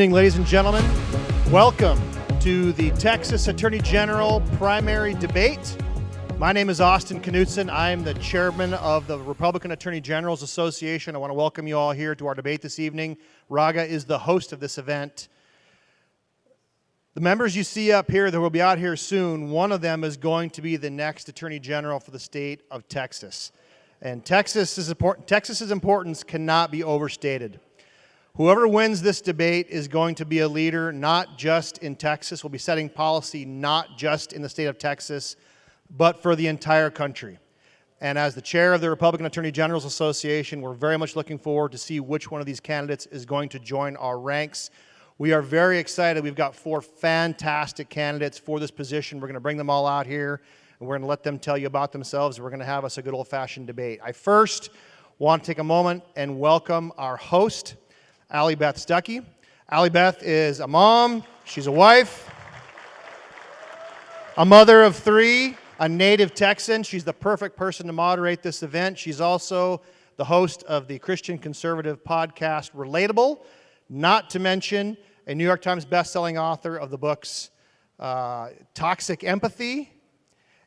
Good evening, ladies and gentlemen. Welcome to the Texas Attorney General primary debate. My name is Austin Knutson. I am the chairman of the Republican Attorney Generals Association. I want to welcome you all here to our debate this evening. Raga is the host of this event. The members you see up here that will be out here soon, one of them is going to be the next Attorney General for the state of Texas. And Texas's importance cannot be overstated. Whoever wins this debate is going to be a leader not just in Texas, will be setting policy not just in the state of Texas, but for the entire country. And as the chair of the Republican Attorney Generals Association, we're very much looking forward to see which one of these candidates is going to join our ranks. We are very excited. We've got 4 fantastic candidates for this position. We're going to bring them all out here, and we're going to let them tell you about themselves. We're going to have us a good old-fashioned debate. I first want to take a moment and welcome our host, Allie Beth Stuckey. Allie Beth is a mom, she's a wife, a mother of 3, a native Texan. She's the perfect person to moderate this event. She's also the host of the Christian conservative podcast Relatable, not to mention a New York Times bestselling author of the books Toxic Empathy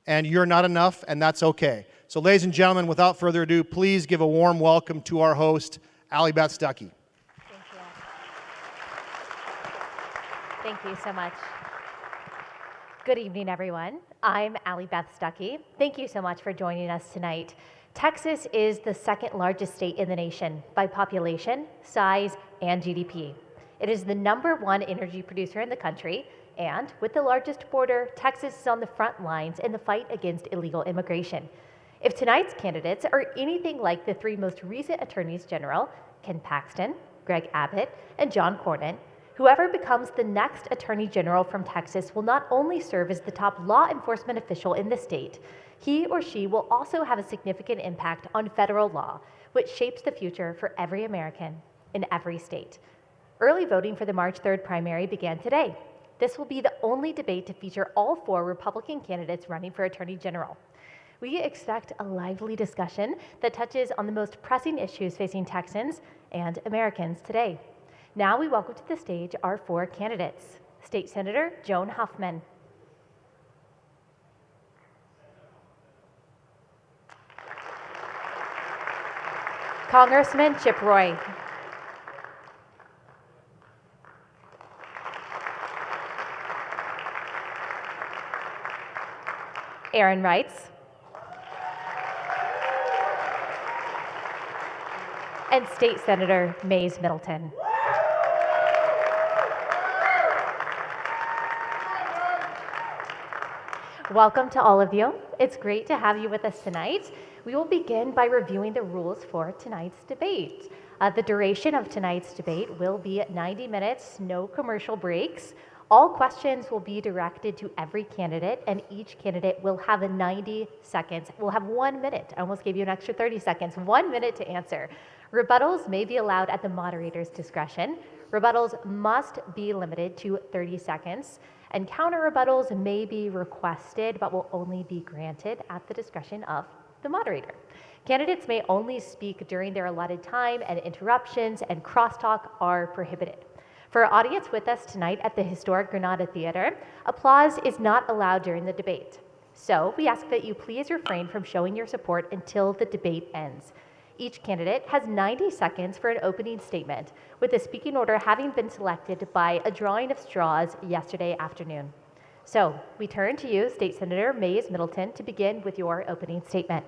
and You're Not Enough, and That's Okay. So ladies and gentlemen, without further ado, please give a warm welcome to our host, Allie Beth Stuckey. Thank you so much. Good evening, everyone. I'm Allie Beth Stuckey. Thank you so much for joining us tonight. Texas is the second largest state in the nation by population, size, and GDP. It is the #1 energy producer in the country, and with the largest border, Texas is on the front lines in the fight against illegal immigration. If tonight's candidates are anything like the 3 most recent attorneys general, Ken Paxton, Greg Abbott, and John Cornyn, whoever becomes the next Attorney General from Texas will not only serve as the top law enforcement official in the state, he or she will also have a significant impact on federal law, which shapes the future for every American in every state. Early voting for the March 3rd primary began today. This will be the only debate to feature all 4 Republican candidates running for Attorney General. We expect a lively discussion that touches on the most pressing issues facing Texans and Americans today. Now we welcome to the stage our 4 candidates. State Senator Joan Huffman. Congressman Chip Roy. Aaron Reitz. And State Senator Mays Middleton. Welcome to all of you. It's great to have you with us tonight. We will begin by reviewing the rules for tonight's debate. The duration of tonight's debate will be 90 minutes, no commercial breaks. All questions will be directed to every candidate, and each candidate will have 90 seconds. We'll have 1 minute. I almost gave you an extra 30 seconds. 1 minute to answer. Rebuttals may be allowed at the moderator's discretion. Rebuttals must be limited to 30 seconds. And counter rebuttals may be requested, but will only be granted at the discretion of the moderator. Candidates may only speak during their allotted time, and interruptions and crosstalk are prohibited. For our audience with us tonight at the historic Granada Theater, applause is not allowed during the debate. So we ask that you please refrain from showing your support until the debate ends. Each candidate has 90 seconds for an opening statement, with the speaking order having been selected by a drawing of straws yesterday afternoon. So we turn to you, State Senator Mays Middleton, to begin with your opening statement.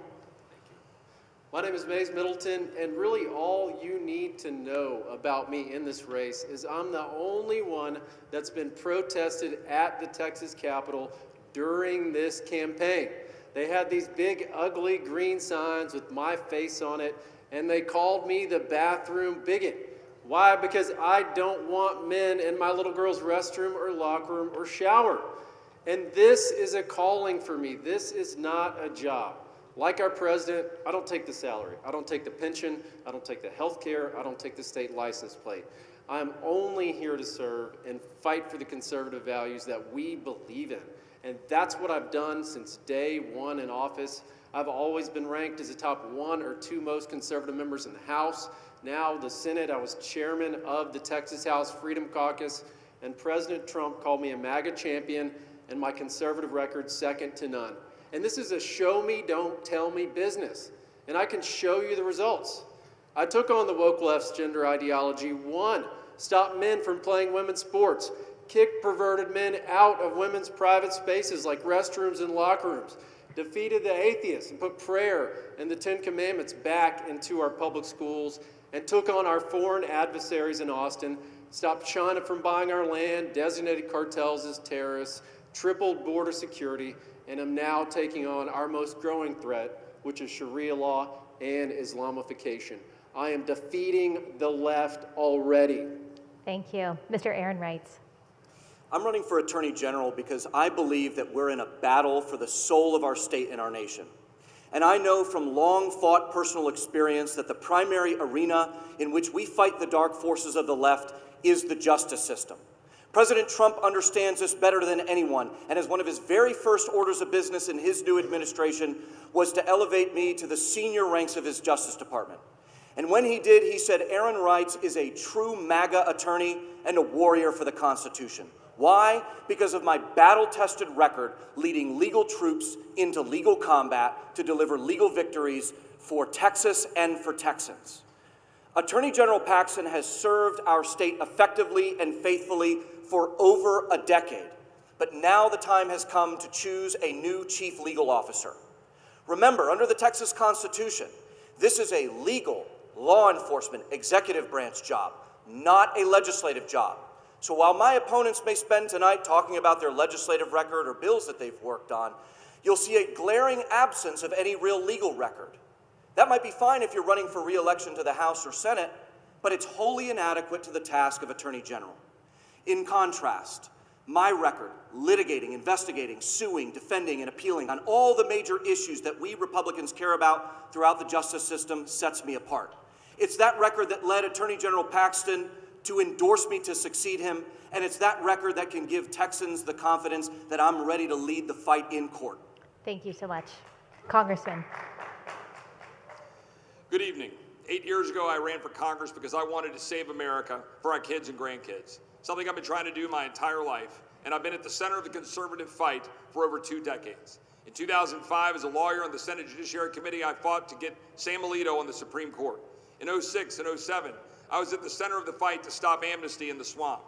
My name is Mays Middleton, and really all you need to know about me in this race is I'm the only one that's been protested at the Texas Capitol during this campaign. They had these big, ugly green signs with my face on it, and they called me the bathroom bigot. Why? Because I don't want men in my little girl's restroom or locker room or shower. And this is a calling for me. This is not a job. Like our president, I don't take the salary. I don't take the pension. I don't take the health care. I don't take the state license plate. I'm only here to serve and fight for the conservative values that we believe in. And that's what I've done since day 1 in office. I've always been ranked as the top 1 or 2 most conservative members in the House. Now the Senate, I was chairman of the Texas House Freedom Caucus, and President Trump called me a MAGA champion and my conservative record second to none. And this is a show me, don't tell me business. And I can show you the results. I took on the woke left's gender ideology. 1, stop men from playing women's sports. Kicked perverted men out of women's private spaces like restrooms and locker rooms. Defeated the atheists and put prayer and the 10 Commandments back into our public schools. And took on our foreign adversaries in Austin. Stopped China from buying our land. Designated cartels as terrorists. Tripled border security. And am now taking on our most growing threat, which is Sharia law and Islamification. I am defeating the left already. Thank you. Mr. Aaron Reitz. I'm running for Attorney General because I believe that we're in a battle for the soul of our state and our nation. And I know from long-fought personal experience that the primary arena in which we fight the dark forces of the left is the justice system. President Trump understands this better than anyone, and as one of his very first orders of business in his new administration was to elevate me to the senior ranks of his Justice Department. And when he did, he said Aaron Reitz is a true MAGA attorney and a warrior for the Constitution. Why? Because of my battle-tested record leading legal troops into legal combat to deliver legal victories for Texas and for Texans. Attorney General Paxton has served our state effectively and faithfully for over a decade, but now the time has come to choose a new chief legal officer. Remember, under the Texas Constitution, this is a legal, law enforcement, executive branch job, not a legislative job. So while my opponents may spend tonight talking about their legislative record or bills that they've worked on, you'll see a glaring absence of any real legal record. That might be fine if you're running for re-election to the House or Senate, but it's wholly inadequate to the task of Attorney General. In contrast, my record, litigating, investigating, suing, defending, and appealing on all the major issues that we Republicans care about throughout the justice system sets me apart. It's that record that led Attorney General Paxton to endorse me to succeed him, and it's that record that can give Texans the confidence that I'm ready to lead the fight in court. Thank you so much. Congressman. Good evening. 8 years ago, I ran for Congress because I wanted to save America for our kids and grandkids, something I've been trying to do my entire life, and I've been at the center of the conservative fight for over 2 decades. In 2005, as a lawyer on the Senate Judiciary Committee, I fought to get Sam Alito on the Supreme Court. In 2006 and 2007, I was at the center of the fight to stop amnesty in the swamp.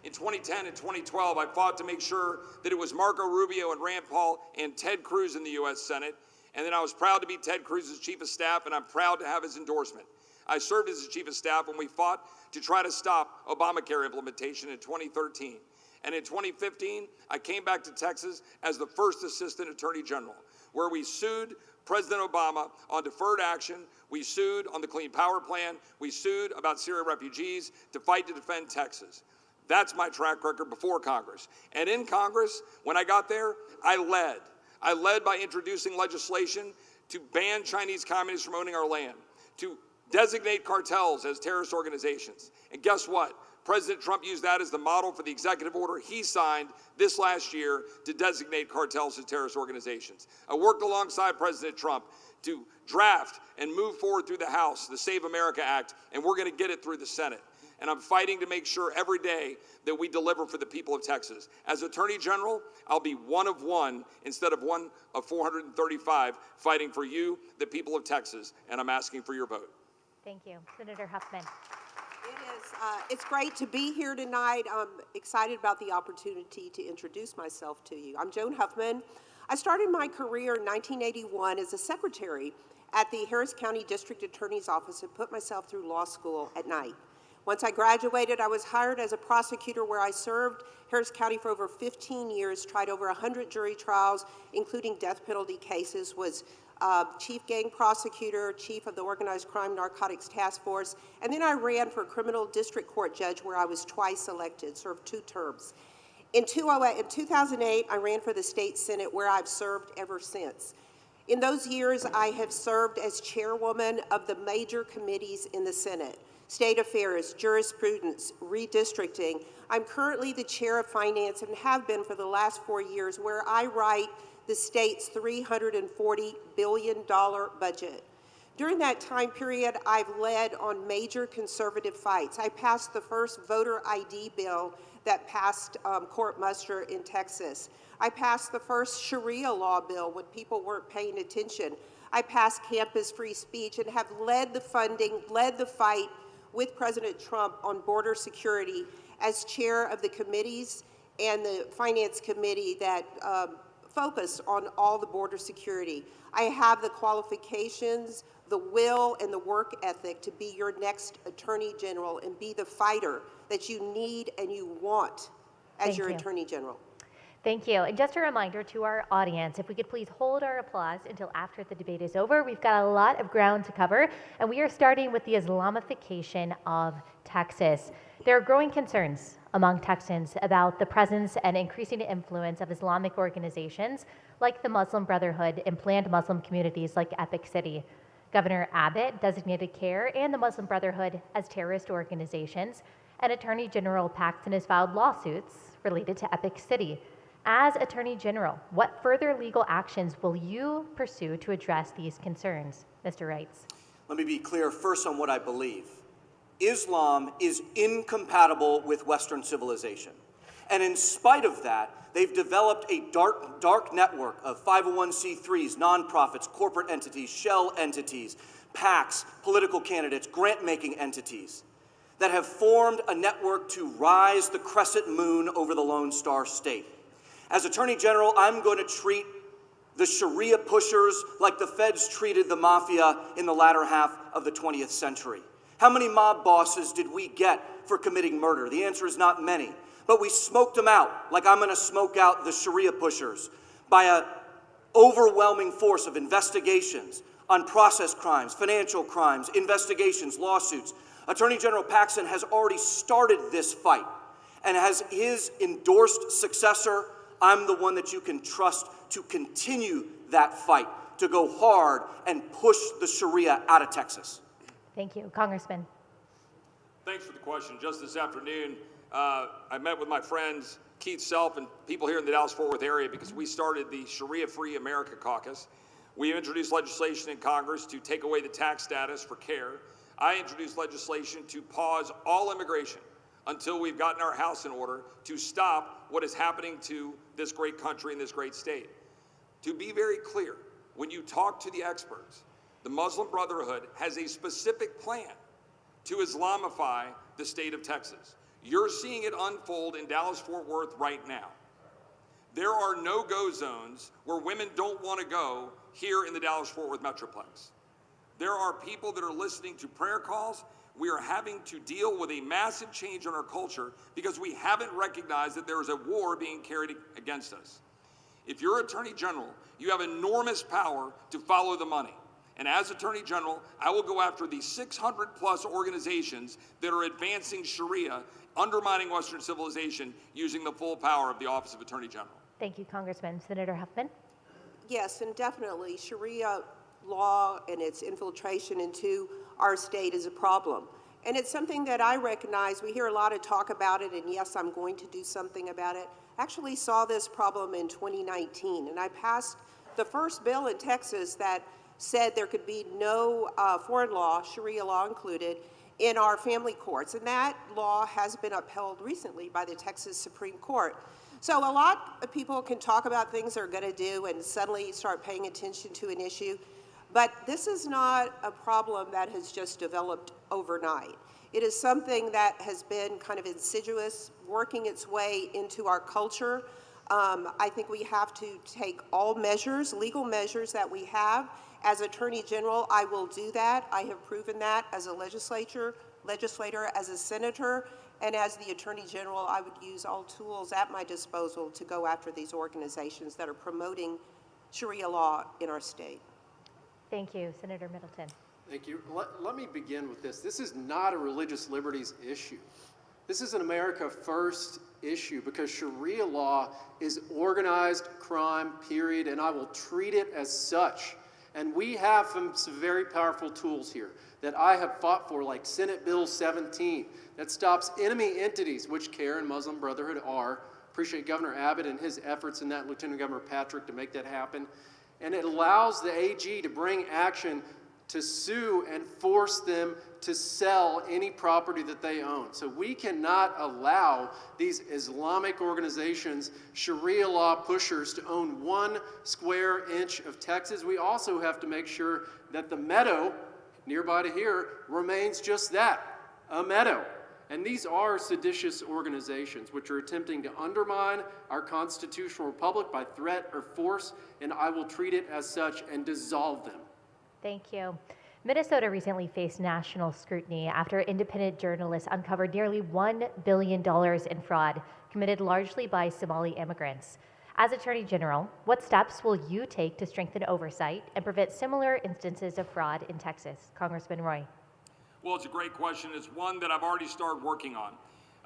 In 2010 and 2012, I fought to make sure that it was Marco Rubio and Rand Paul and Ted Cruz in the U.S. Senate. And then I was proud to be Ted Cruz's chief of staff, and I'm proud to have his endorsement. I served as his chief of staff when we fought to try to stop Obamacare implementation in 2013. And in 2015, I came back to Texas as the first assistant attorney general, where we sued President Obama on deferred action. We sued on the Clean Power Plan. We sued about Syria refugees to fight to defend Texas. That's my track record before Congress. And in Congress, when I got there, I led. I led by introducing legislation to ban Chinese communists from owning our land, to designate cartels as terrorist organizations. And guess what? President Trump used that as the model for the executive order he signed this last year to designate cartels as terrorist organizations. I worked alongside President Trump to draft and move forward through the House the Save America Act, and we're going to get it through the Senate. And I'm fighting to make sure every day that we deliver for the people of Texas. As Attorney General, I'll be one of one instead of one of 435 fighting for you, the people of Texas, and I'm asking for your vote. Thank you. Senator Huffman. It's great to be here tonight. I'm excited about the opportunity to introduce myself to you. I'm Joan Huffman. I started my career in 1981 as a secretary at the Harris County District Attorney's Office and put myself through law school at night. Once I graduated, I was hired as a prosecutor where I served Harris County for over 15 years, tried over 100 jury trials, including death penalty cases, was chief gang prosecutor, chief of the Organized Crime Narcotics Task Force, and then I ran for criminal district court judge where I was twice elected, served 2 terms. In 2008, I ran for the State Senate where I've served ever since. In those years, I have served as chairwoman of the major committees in the Senate: State Affairs, Jurisprudence, Redistricting. I'm currently the chair of Finance and have been for the last 4 years, where I write the state's $340 billion budget. During that time period, I've led on major conservative fights. I passed the first voter ID bill that passed court muster in Texas. I passed the first Sharia law bill when people weren't paying attention. I passed campus free speech and have led the funding, led the fight with President Trump on border security as chair of the committees and the finance committee that focus on all the border security. I have the qualifications, the will, and the work ethic to be your next Attorney General and be the fighter that you need and you want as your Attorney General. Thank you. And just a reminder to our audience, if we could please hold our applause until after the debate is over. We've got a lot of ground to cover, and we are starting with the Islamification of Texas. There are growing concerns among Texans about the presence and increasing influence of Islamic organizations like the Muslim Brotherhood in planned Muslim communities like Epic City. Governor Abbott designated CARE and the Muslim Brotherhood as terrorist organizations, and Attorney General Paxton has filed lawsuits related to Epic City. As Attorney General, what further legal actions will you pursue to address these concerns? Mr. Reitz. Let me be clear first on what I believe. Islam is incompatible with Western civilization. And in spite of that, they've developed a dark network of 501c3s, nonprofits, corporate entities, shell entities, PACs, political candidates, grant-making entities that have formed a network to rise the crescent moon over the Lone Star State. As Attorney General, I'm going to treat the Sharia pushers like the feds treated the mafia in the latter half of the 20th century. How many mob bosses did we get for committing murder? The answer is not many. But we smoked them out like I'm going to smoke out the Sharia pushers by an overwhelming force of investigations on process crimes, financial crimes, investigations, lawsuits. Attorney General Paxton has already started this fight, and as his endorsed successor, I'm the one that you can trust to continue that fight, to go hard and push the Sharia out of Texas. Thank you. Congressman. Thanks for the question. Just this afternoon, I met with my friends Keith Self and people here in the Dallas-Fort Worth area because we started the Sharia-Free America Caucus. We introduced legislation in Congress to take away the tax status for CARE. I introduced legislation to pause all immigration until we've gotten our house in order to stop what is happening to this great country and this great state. To be very clear, when you talk to the experts, the Muslim Brotherhood has a specific plan to Islamify the state of Texas. You're seeing it unfold in Dallas-Fort Worth right now. There are no-go zones where women don't want to go here in the Dallas-Fort Worth Metroplex. There are people that are listening to prayer calls. We are having to deal with a massive change in our culture because we haven't recognized that there is a war being carried against us. If you're Attorney General, you have enormous power to follow the money. And as Attorney General, I will go after the 600+ organizations that are advancing Sharia, undermining Western civilization, using the full power of the Office of Attorney General. Thank you, Congressman. Senator Huffman. Yes, and definitely Sharia law and its infiltration into our state is a problem. And it's something that I recognize. We hear a lot of talk about it, and yes, I'm going to do something about it. I actually saw this problem in 2019, and I passed the first bill in Texas that said there could be no foreign law, Sharia law included, in our family courts. And that law has been upheld recently by the Texas Supreme Court. So a lot of people can talk about things they're going to do and suddenly start paying attention to an issue. But this is not a problem that has just developed overnight. It is something that has been kind of insidious, working its way into our culture. I think we have to take all measures, legal measures that we have. As Attorney General, I will do that. I have proven that as a legislator, as a senator, and as the Attorney General, I would use all tools at my disposal to go after these organizations that are promoting Sharia law in our state. Thank you. Senator Middleton. Thank you. Let me begin with this. This is not a religious liberties issue. This is an America First issue because Sharia law is organized crime, period, and I will treat it as such. And we have some very powerful tools here that I have fought for, like Senate Bill 17, that stops enemy entities, which CARE and Muslim Brotherhood are. Appreciate Governor Abbott and his efforts and that Lieutenant Governor Patrick to make that happen. And it allows the AG to bring action to sue and force them to sell any property that they own. So we cannot allow these Islamic organizations, Sharia law pushers, to own 1 square inch of Texas. We also have to make sure that the meadow nearby to here remains just that, a meadow. And these are seditious organizations which are attempting to undermine our constitutional republic by threat or force, and I will treat it as such and dissolve them. Thank you. Minnesota recently faced national scrutiny after independent journalists uncovered nearly $1 billion in fraud committed largely by Somali immigrants. As Attorney General, what steps will you take to strengthen oversight and prevent similar instances of fraud in Texas? Congressman Roy. Well, it's a great question. It's one that I've already started working on.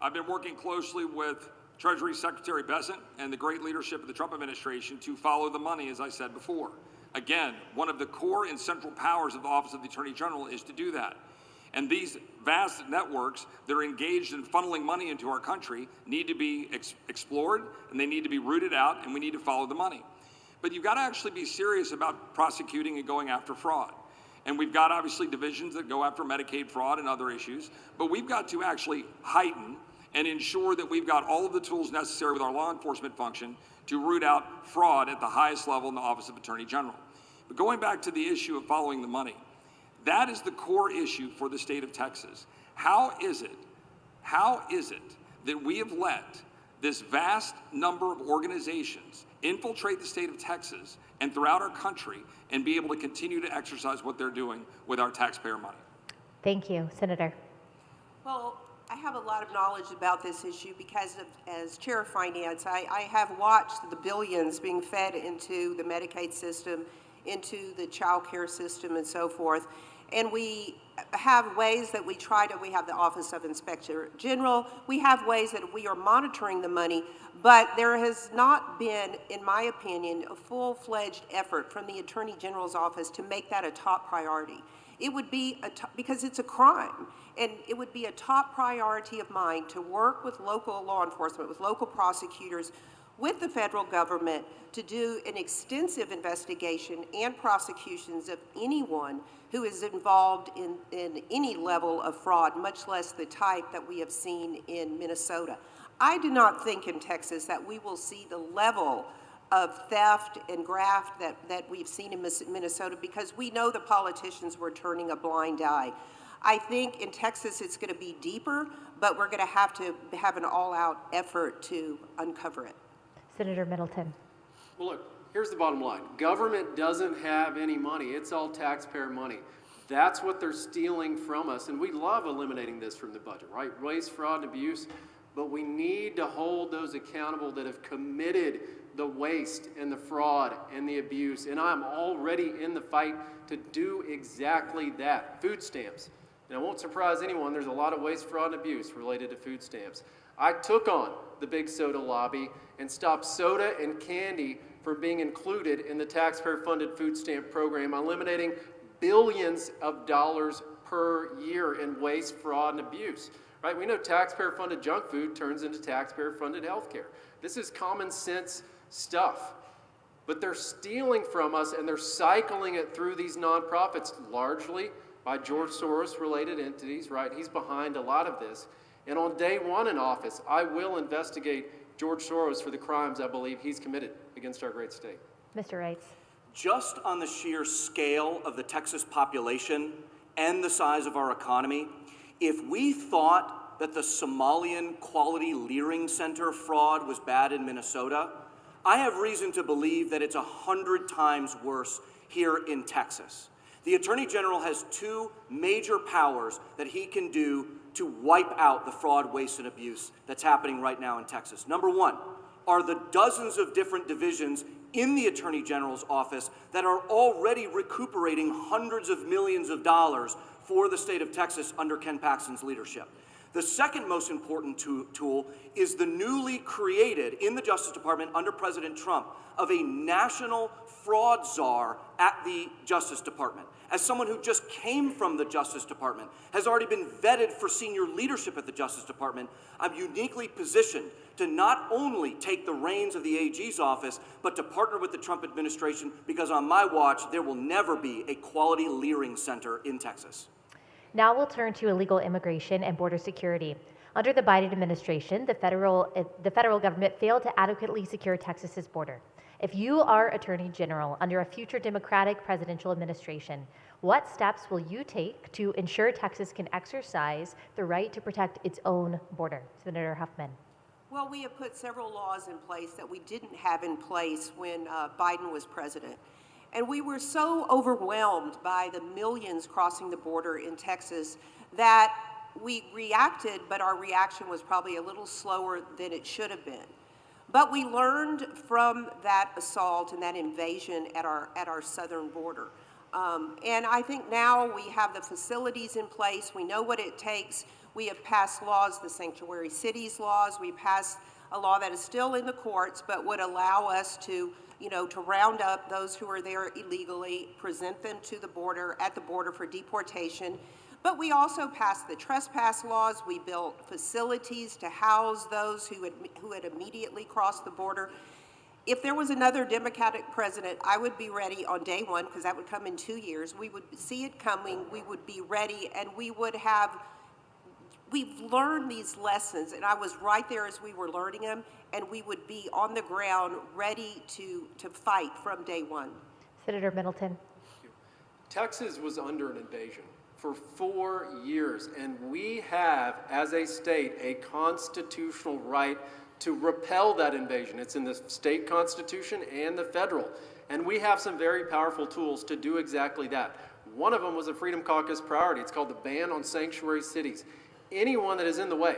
I've been working closely with Treasury Secretary Bessent and the great leadership of the Trump administration to follow the money, as I said before. Again, one of the core and central powers of the Office of the Attorney General is to do that. And these vast networks that are engaged in funneling money into our country need to be explored, and they need to be rooted out, and we need to follow the money. But you've got to actually be serious about prosecuting and going after fraud. And we've got obviously divisions that go after Medicaid fraud and other issues, but we've got to actually heighten and ensure that we've got all of the tools necessary with our law enforcement function to root out fraud at the highest level in the Office of Attorney General. But going back to the issue of following the money, that is the core issue for the state of Texas. How is it that we have let this vast number of organizations infiltrate the state of Texas and throughout our country and be able to continue to exercise what they're doing with our taxpayer money? Thank you. Senator. Well, I have a lot of knowledge about this issue because as Chair of Finance, I have watched the billions being fed into the Medicaid system, into the child care system and so forth. And we have ways that we have the Office of Inspector General, we have ways that we are monitoring the money, but there has not been, in my opinion, a full-fledged effort from the Attorney General's office to make that a top priority. It would be, because it's a crime, and it would be a top priority of mine to work with local law enforcement, with local prosecutors, with the federal government to do an extensive investigation and prosecutions of anyone who is involved in any level of fraud, much less the type that we have seen in Minnesota. I do not think in Texas that we will see the level of theft and graft that we've seen in Minnesota because we know the politicians were turning a blind eye. I think in Texas it's going to be deeper, but we're going to have an all-out effort to uncover it. Senator Middleton. Well, look, here's the bottom line. Government doesn't have any money. It's all taxpayer money. That's what they're stealing from us, and we love eliminating this from the budget, right? Waste, fraud, and abuse, but we need to hold those accountable that have committed the waste and the fraud and the abuse, and I'm already in the fight to do exactly that. Food stamps. And it won't surprise anyone, there's a lot of waste, fraud, and abuse related to food stamps. I took on the big soda lobby and stopped soda and candy from being included in the taxpayer-funded food stamp program, eliminating billions of dollars per year in waste, fraud, and abuse. Right? We know taxpayer-funded junk food turns into taxpayer-funded health care. This is common sense stuff. But they're stealing from us and they're cycling it through these nonprofits, largely by George Soros-related entities, right? He's behind a lot of this. And on day one in office, I will investigate George Soros for the crimes I believe he's committed against our great state. Mr. Reitz. Just on the sheer scale of the Texas population and the size of our economy, if we thought that the Somalian Quality Leering Center fraud was bad in Minnesota, I have reason to believe that it's 100 times worse here in Texas. The Attorney General has two major powers that he can do to wipe out the fraud, waste, and abuse that's happening right now in Texas. Number one are the dozens of different divisions in the Attorney General's office that are already recuperating hundreds of millions of dollars for the state of Texas under Ken Paxton's leadership. The second most important tool is the newly created in the Justice Department under President Trump of a national fraud czar at the Justice Department. As someone who just came from the Justice Department, has already been vetted for senior leadership at the Justice Department, I'm uniquely positioned to not only take the reins of the AG's office, but to partner with the Trump administration, because on my watch, there will never be a quality leering center in Texas. Now we'll turn to illegal immigration and border security. Under the Biden administration, the federal government failed to adequately secure Texas's border. If you are Attorney General under a future Democratic presidential administration, what steps will you take to ensure Texas can exercise the right to protect its own border? Senator Huffman. Well, we have put several laws in place that we didn't have in place when Biden was president. And we were so overwhelmed by the millions crossing the border in Texas that we reacted, but our reaction was probably a little slower than it should have been. But we learned from that assault and that invasion at our southern border. And I think now we have the facilities in place. We know what it takes. We have passed laws, the sanctuary cities laws. We passed a law that is still in the courts, but would allow us to round up those who are there illegally, present them to the border, at the border for deportation. But we also passed the trespass laws. We built facilities to house those who had immediately crossed the border. If there was another Democratic president, I would be ready on day one, because that would come in 2 years. We would see it coming, we would be ready, and we've learned these lessons, and I was right there as we were learning them, and we would be on the ground ready to fight from day one. Senator Middleton. Texas was under an invasion for 4 years, and we have, as a state, a constitutional right to repel that invasion. It's in the state constitution and the federal, and we have some very powerful tools to do exactly that. One of them was a Freedom Caucus priority. It's called the ban on sanctuary cities. Anyone that is in the way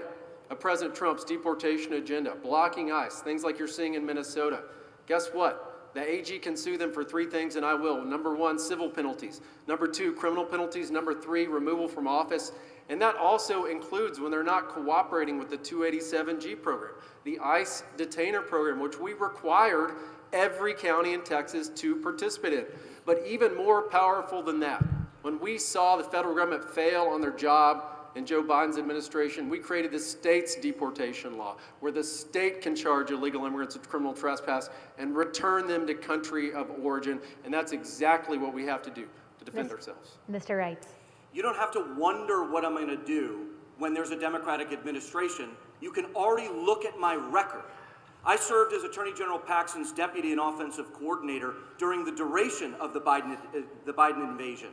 of President Trump's deportation agenda, blocking ICE, things like you're seeing in Minnesota, guess what? The AG can sue them for 3 things, and I will. Number 1, civil penalties. Number 2, criminal penalties. Number 3, removal from office. And that also includes when they're not cooperating with the 287G program, the ICE detainer program, which we required every county in Texas to participate in. But even more powerful than that, when we saw the federal government fail on their job in Joe Biden's administration, we created the state's deportation law, where the state can charge illegal immigrants with criminal trespass and return them to country of origin. And that's exactly what we have to do to defend ourselves. Mr. Reitz. You don't have to wonder what I'm going to do when there's a Democratic administration. You can already look at my record. I served as Attorney General Paxton's deputy and offensive coordinator during the duration of the Biden invasion.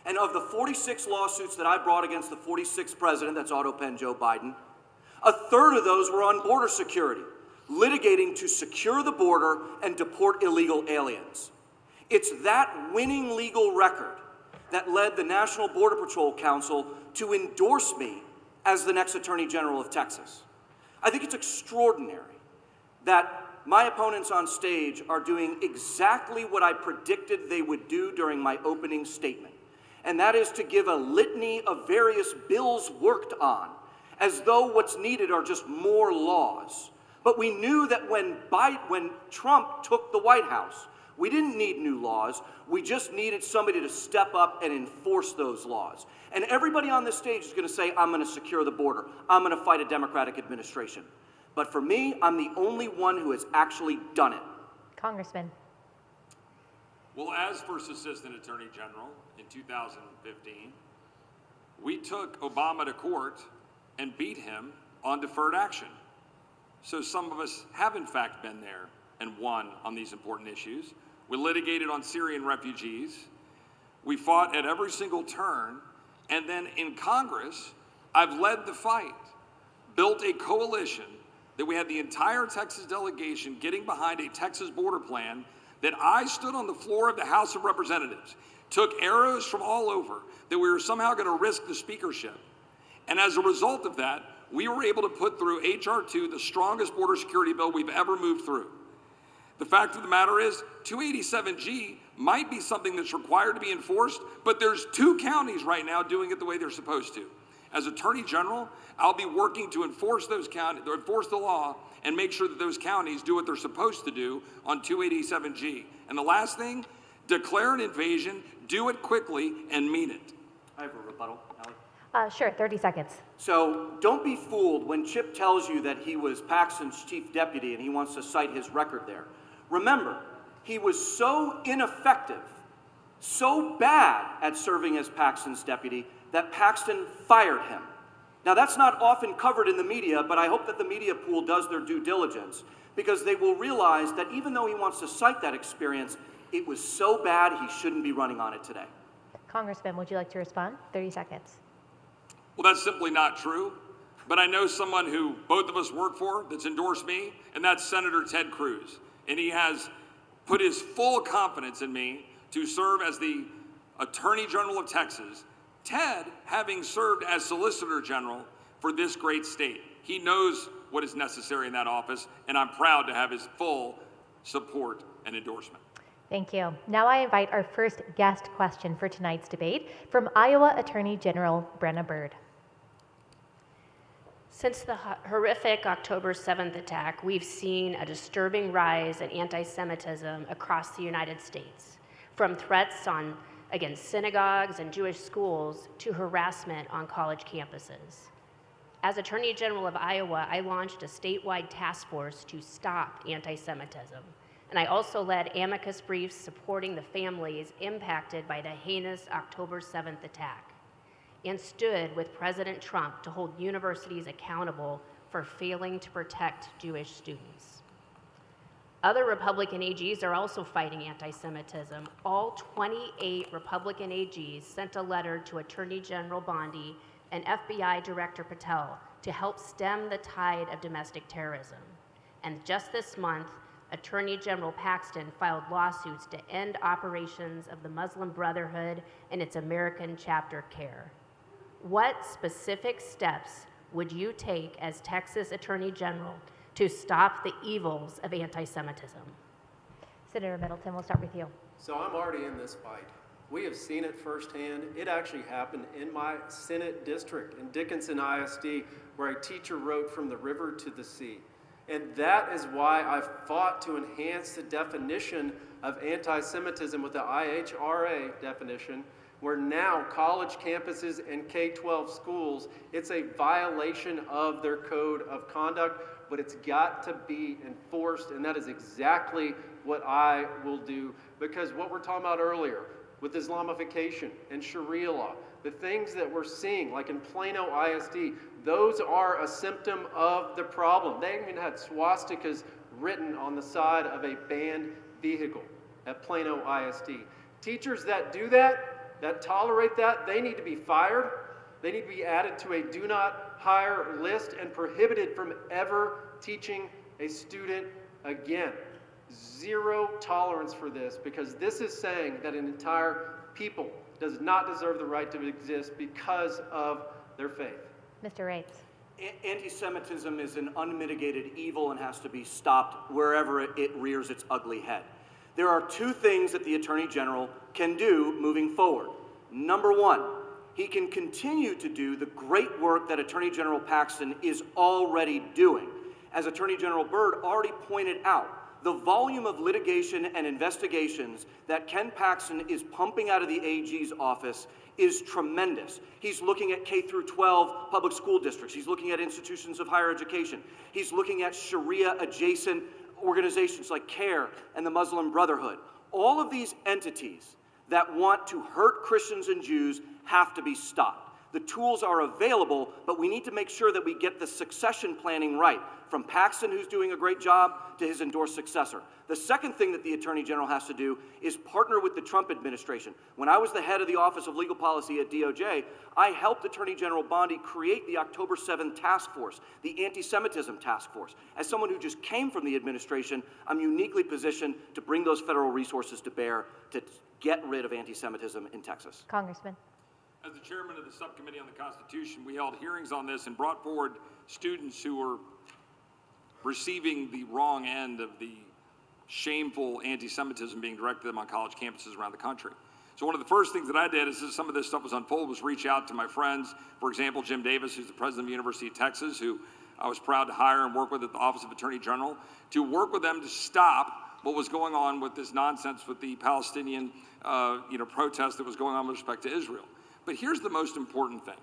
And of the 46 lawsuits that I brought against the 46th president, that's auto-pen Joe Biden, a third of those were on border security, litigating to secure the border and deport illegal aliens. It's that winning legal record that led the National Border Patrol Council to endorse me as the next Attorney General of Texas. I think it's extraordinary that my opponents on stage are doing exactly what I predicted they would do during my opening statement. And that is to give a litany of various bills worked on, as though what's needed are just more laws. But we knew that when Trump took the White House, we didn't need new laws. We just needed somebody to step up and enforce those laws. And everybody on this stage is going to say, I'm going to secure the border. I'm going to fight a Democratic administration. But for me, I'm the only one who has actually done it. Congressman. Well, as first Assistant Attorney General in 2015, we took Obama to court and beat him on deferred action. So some of us have in fact been there and won on these important issues. We litigated on Syrian refugees. We fought at every single turn. And then in Congress, I've led the fight, built a coalition that we had the entire Texas delegation getting behind a Texas border plan that I stood on the floor of the House of Representatives, took arrows from all over, that we were somehow going to risk the speakership. And as a result of that, we were able to put through H.R. 2, the strongest border security bill we've ever moved through. The fact of the matter is, 287G might be something that's required to be enforced, but there's 2 counties right now doing it the way they're supposed to. As Attorney General, I'll be working to enforce the law and make sure that those counties do what they're supposed to do on 287G. And the last thing, declare an invasion, do it quickly, and mean it. I have a rebuttal, Ally. Sure, 30 seconds. So don't be fooled when Chip tells you that he was Paxton's chief deputy and he wants to cite his record there. Remember, he was so ineffective, so bad at serving as Paxton's deputy that Paxton fired him. Now that's not often covered in the media, but I hope that the media pool does their due diligence, because they will realize that even though he wants to cite that experience, it was so bad he shouldn't be running on it today. Congressman, would you like to respond? 30 seconds. Well, that's simply not true. But I know someone who both of us work for that's endorsed me, and that's Senator Ted Cruz. And he has put his full confidence in me to serve as the Attorney General of Texas, Ted having served as Solicitor General for this great state. He knows what is necessary in that office, and I'm proud to have his full support and endorsement. Thank you. Now I invite our first guest question for tonight's debate from Iowa Attorney General Brenna Bird. Since the horrific October 7th attack, we've seen a disturbing rise in anti-Semitism across the United States, from threats against synagogues and Jewish schools to harassment on college campuses. As Attorney General of Iowa, I launched a statewide task force to stop anti-Semitism, and I also led amicus briefs supporting the families impacted by the heinous October 7th attack, and stood with President Trump to hold universities accountable for failing to protect Jewish students. Other Republican AGs are also fighting anti-Semitism. All 28 Republican AGs sent a letter to Attorney General Bondi and FBI Director Patel to help stem the tide of domestic terrorism. And just this month, Attorney General Paxton filed lawsuits to end operations of the Muslim Brotherhood and its American chapter CARE. What specific steps would you take as Texas Attorney General to stop the evils of anti-Semitism? Senator Middleton, we'll start with you. So I'm already in this fight. We have seen it firsthand. It actually happened in my Senate district in Dickinson ISD, where a teacher wrote from the river to the sea. And that is why I've fought to enhance the definition of anti-Semitism with the IHRA definition, where now college campuses and K-12 schools, it's a violation of their code of conduct, but it's got to be enforced, and that is exactly what I will do. Because what we're talking about earlier with Islamification and Sharia law, the things that we're seeing, like in Plano ISD, those are a symptom of the problem. They even had swastikas written on the side of a banned vehicle at Plano ISD. Teachers that do that tolerate that, they need to be fired. They need to be added to a do not hire list and prohibited from ever teaching a student again. Zero tolerance for this, because this is saying that an entire people does not deserve the right to exist because of their faith. Mr. Reitz. Anti-Semitism is an unmitigated evil and has to be stopped wherever it rears its ugly head. There are two things that the Attorney General can do moving forward. Number one, he can continue to do the great work that Attorney General Paxton is already doing. As Attorney General Byrd already pointed out, the volume of litigation and investigations that Ken Paxton is pumping out of the AG's office is tremendous. He's looking at K through 12 public school districts. He's looking at institutions of higher education. He's looking at Sharia adjacent organizations like CARE and the Muslim Brotherhood. All of these entities that want to hurt Christians and Jews have to be stopped. The tools are available, but we need to make sure that we get the succession planning right, from Paxton, who's doing a great job, to his endorsed successor. The second thing that the Attorney General has to do is partner with the Trump administration. When I was the head of the Office of Legal Policy at DOJ, I helped Attorney General Bondi create the October 7th task force, the anti-Semitism task force. As someone who just came from the administration, I'm uniquely positioned to bring those federal resources to bear to get rid of anti-Semitism in Texas. Congressman. As the chairman of the Subcommittee on the Constitution, we held hearings on this and brought forward students who were receiving the wrong end of the shameful anti-Semitism being directed at them on college campuses around the country. So one of the first things that I did as some of this stuff was unfold was reach out to my friends. For example, Jim Davis, who's the president of the University of Texas, who I was proud to hire and work with at the Office of Attorney General, to work with them to stop what was going on with this nonsense with the Palestinian protest that was going on with respect to Israel. But here's the most important thing.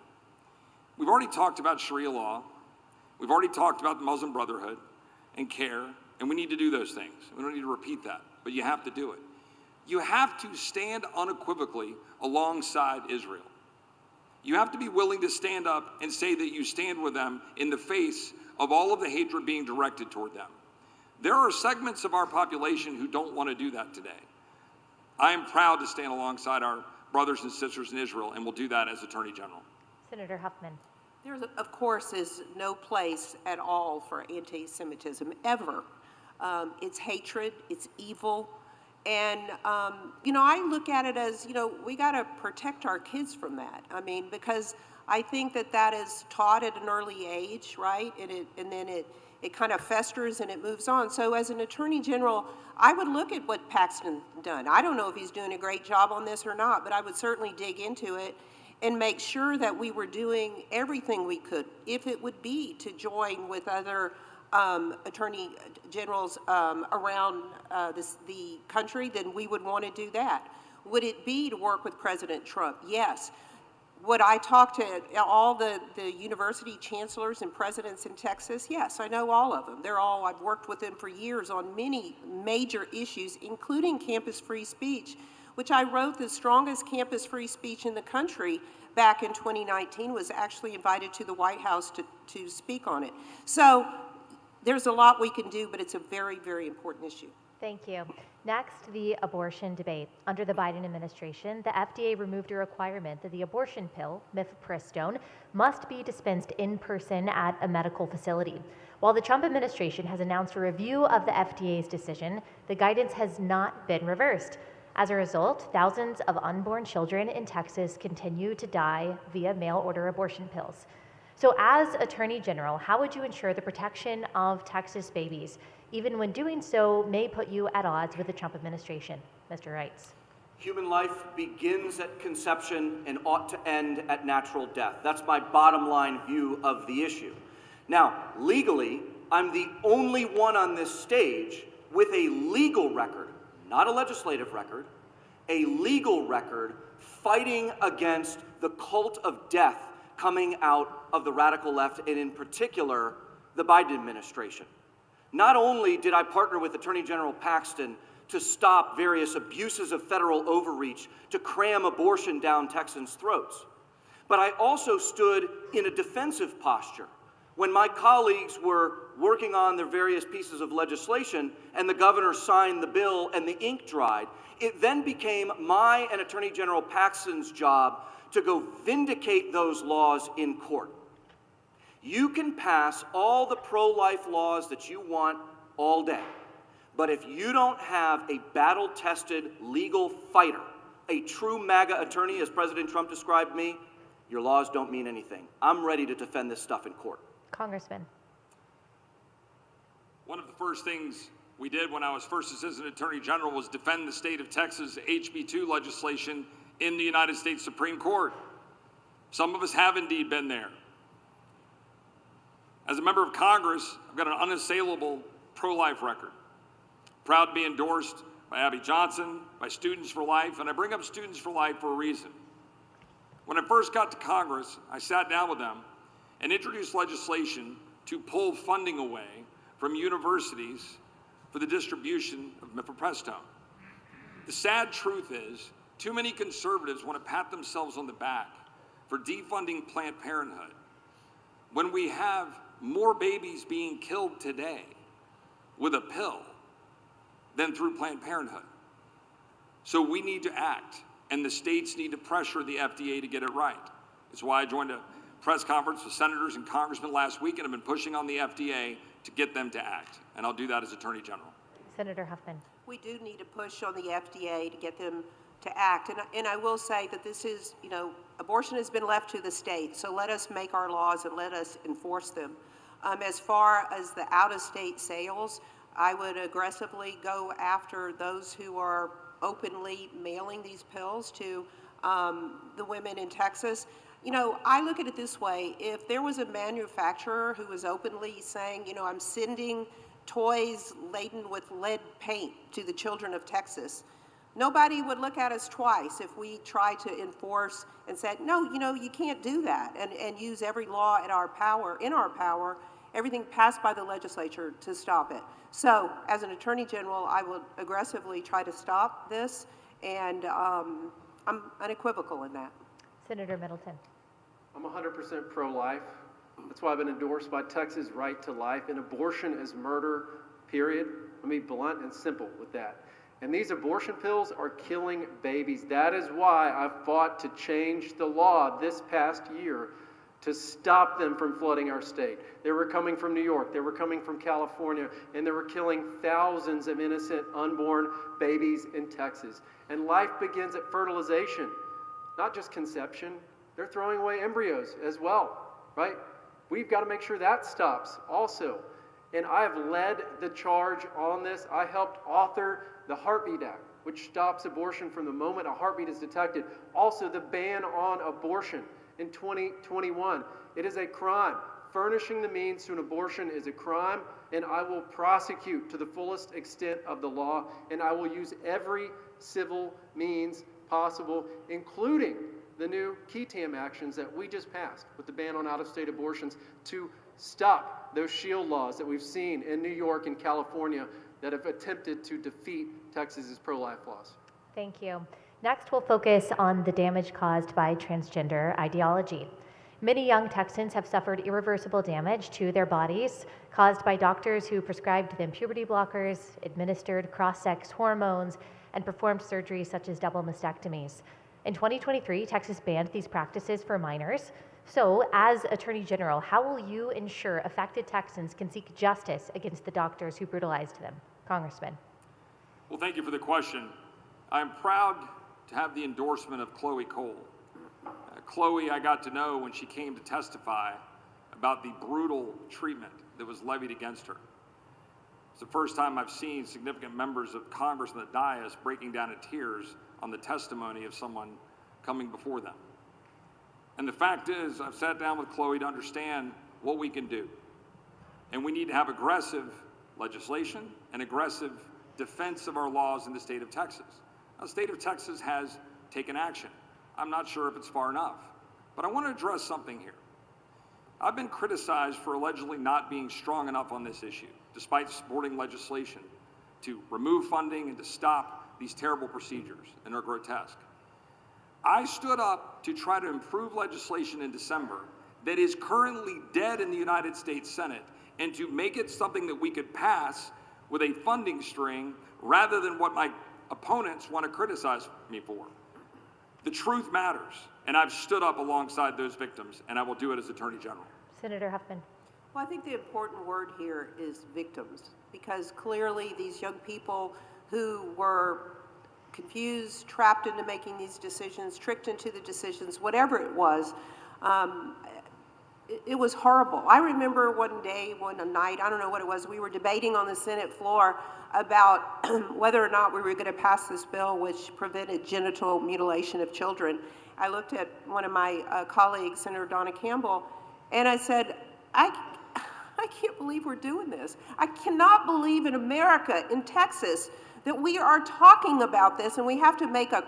We've already talked about Sharia law. We've already talked about the Muslim Brotherhood and CARE, and we need to do those things. We don't need to repeat that, but you have to do it. You have to stand unequivocally alongside Israel. You have to be willing to stand up and say that you stand with them in the face of all of the hatred being directed toward them. There are segments of our population who don't want to do that today. I am proud to stand alongside our brothers and sisters in Israel, and will do that as Attorney General. Senator Huffman. There, of course, is no place at all for anti-Semitism, ever. It's hatred, it's evil. And, I look at it as, we got to protect our kids from that. I mean, because I think that is taught at an early age, right? And then it kind of festers and it moves on. So as an Attorney General, I would look at what Paxton done. I don't know if he's doing a great job on this or not, but I would certainly dig into it and make sure that we were doing everything we could, if it would be to join with other attorney generals around the country, then we would want to do that. Would it be to work with President Trump? Yes. Would I talk to all the university chancellors and presidents in Texas? Yes, I know all of them. I've worked with them for years on many major issues, including campus free speech, which I wrote the strongest campus free speech in the country back in 2019, was actually invited to the White House to speak on it. So there's a lot we can do, but it's a very, very important issue. Thank you. Next, the abortion debate. Under the Biden administration, the FDA removed a requirement that the abortion pill, mifepristone, must be dispensed in person at a medical facility. While the Trump administration has announced a review of the FDA's decision, the guidance has not been reversed. As a result, thousands of unborn children in Texas continue to die via mail-order abortion pills. So as Attorney General, how would you ensure the protection of Texas babies, even when doing so may put you at odds with the Trump administration? Mr. Reitz. Human life begins at conception and ought to end at natural death. That's my bottom line view of the issue. Now, legally, I'm the only one on this stage with a legal record, not a legislative record, a legal record fighting against the cult of death coming out of the radical left, and in particular, the Biden administration. Not only did I partner with Attorney General Paxton to stop various abuses of federal overreach to cram abortion down Texans' throats, but I also stood in a defensive posture when my colleagues were working on their various pieces of legislation and the governor signed the bill and the ink dried. It then became my and Attorney General Paxton's job to go vindicate those laws in court. You can pass all the pro-life laws that you want all day, but if you don't have a battle-tested legal fighter, a true MAGA attorney, as President Trump described me, your laws don't mean anything. I'm ready to defend this stuff in court. Congressman. One of the first things we did when I was first Assistant Attorney General was defend the state of Texas HB2 legislation in the United States Supreme Court. Some of us have indeed been there. As a member of Congress, I've got an unassailable pro-life record. Proud to be endorsed by Abby Johnson, by Students for Life, and I bring up Students for Life for a reason. When I first got to Congress, I sat down with them and introduced legislation to pull funding away from universities for the distribution of mifepristone. The sad truth is, too many conservatives want to pat themselves on the back for defunding Planned Parenthood when we have more babies being killed today with a pill than through Planned Parenthood. So we need to act, and the states need to pressure the FDA to get it right. It's why I joined a press conference with senators and congressmen last week, and I've been pushing on the FDA to get them to act, and I'll do that as Attorney General. Senator Huffman. We do need to push on the FDA to get them to act. And I will say that this is, abortion has been left to the states, so let us make our laws and let us enforce them. As far as the out-of-state sales, I would aggressively go after those who are openly mailing these pills to the women in Texas. You know, I look at it this way. If there was a manufacturer who was openly saying, you know, I'm sending toys laden with lead paint to the children of Texas, nobody would look at us twice if we tried to enforce and said, no, you know, you can't do that, and use every law in our power, everything passed by the legislature to stop it. So, as an Attorney General, I will aggressively try to stop this, and I'm unequivocal in that. Senator Middleton. I'm 100% pro-life. That's why I've been endorsed by Texas Right to Life. And abortion is murder, period. Let me be blunt and simple with that. And these abortion pills are killing babies. That is why I fought to change the law this past year to stop them from flooding our state. They were coming from New York, they were coming from California, and they were killing thousands of innocent unborn babies in Texas. And life begins at fertilization, not just conception. They're throwing away embryos as well, right? We've got to make sure that stops also. And I have led the charge on this. I helped author the Heartbeat Act, which stops abortion from the moment a heartbeat is detected. Also, the ban on abortion in 2021. It is a crime. Furnishing the means to an abortion is a crime, and I will prosecute to the fullest extent of the law, and I will use every civil means possible, including the new KETAM actions that we just passed with the ban on out-of-state abortions to stop those shield laws that we've seen in New York and California that have attempted to defeat Texas's pro-life laws. Thank you. Next, we'll focus on the damage caused by transgender ideology. Many young Texans have suffered irreversible damage to their bodies caused by doctors who prescribed them puberty blockers, administered cross-sex hormones, and performed surgeries such as double mastectomies. In 2023, Texas banned these practices for minors. So, as Attorney General, how will you ensure affected Texans can seek justice against the doctors who brutalized them? Congressman. Well, thank you for the question. I'm proud to have the endorsement of Chloe Cole. Chloe, I got to know when she came to testify about the brutal treatment that was levied against her. It's the first time I've seen significant members of Congress in the dais breaking down in tears on the testimony of someone coming before them. And the fact is, I've sat down with Chloe to understand what we can do. And we need to have aggressive legislation and aggressive defense of our laws in the state of Texas. Now, the state of Texas has taken action. I'm not sure if it's far enough, but I want to address something here. I've been criticized for allegedly not being strong enough on this issue, despite supporting legislation to remove funding and to stop these terrible procedures, and are grotesque. I stood up to try to improve legislation in December that is currently dead in the United States Senate, and to make it something that we could pass with a funding string rather than what my opponents want to criticize me for. The truth matters, and I've stood up alongside those victims, and I will do it as Attorney General. Senator Huffman. Well, I think the important word here is victims, because clearly these young people who were confused, trapped into making these decisions, tricked into the decisions, whatever it was, it was horrible. I remember one night, I don't know what it was, we were debating on the Senate floor about whether or not we were going to pass this bill which prevented genital mutilation of children. I looked at one of my colleagues, Senator Donna Campbell, and I said, I can't believe we're doing this. I cannot believe in America, in Texas, that we are talking about this and we have to make a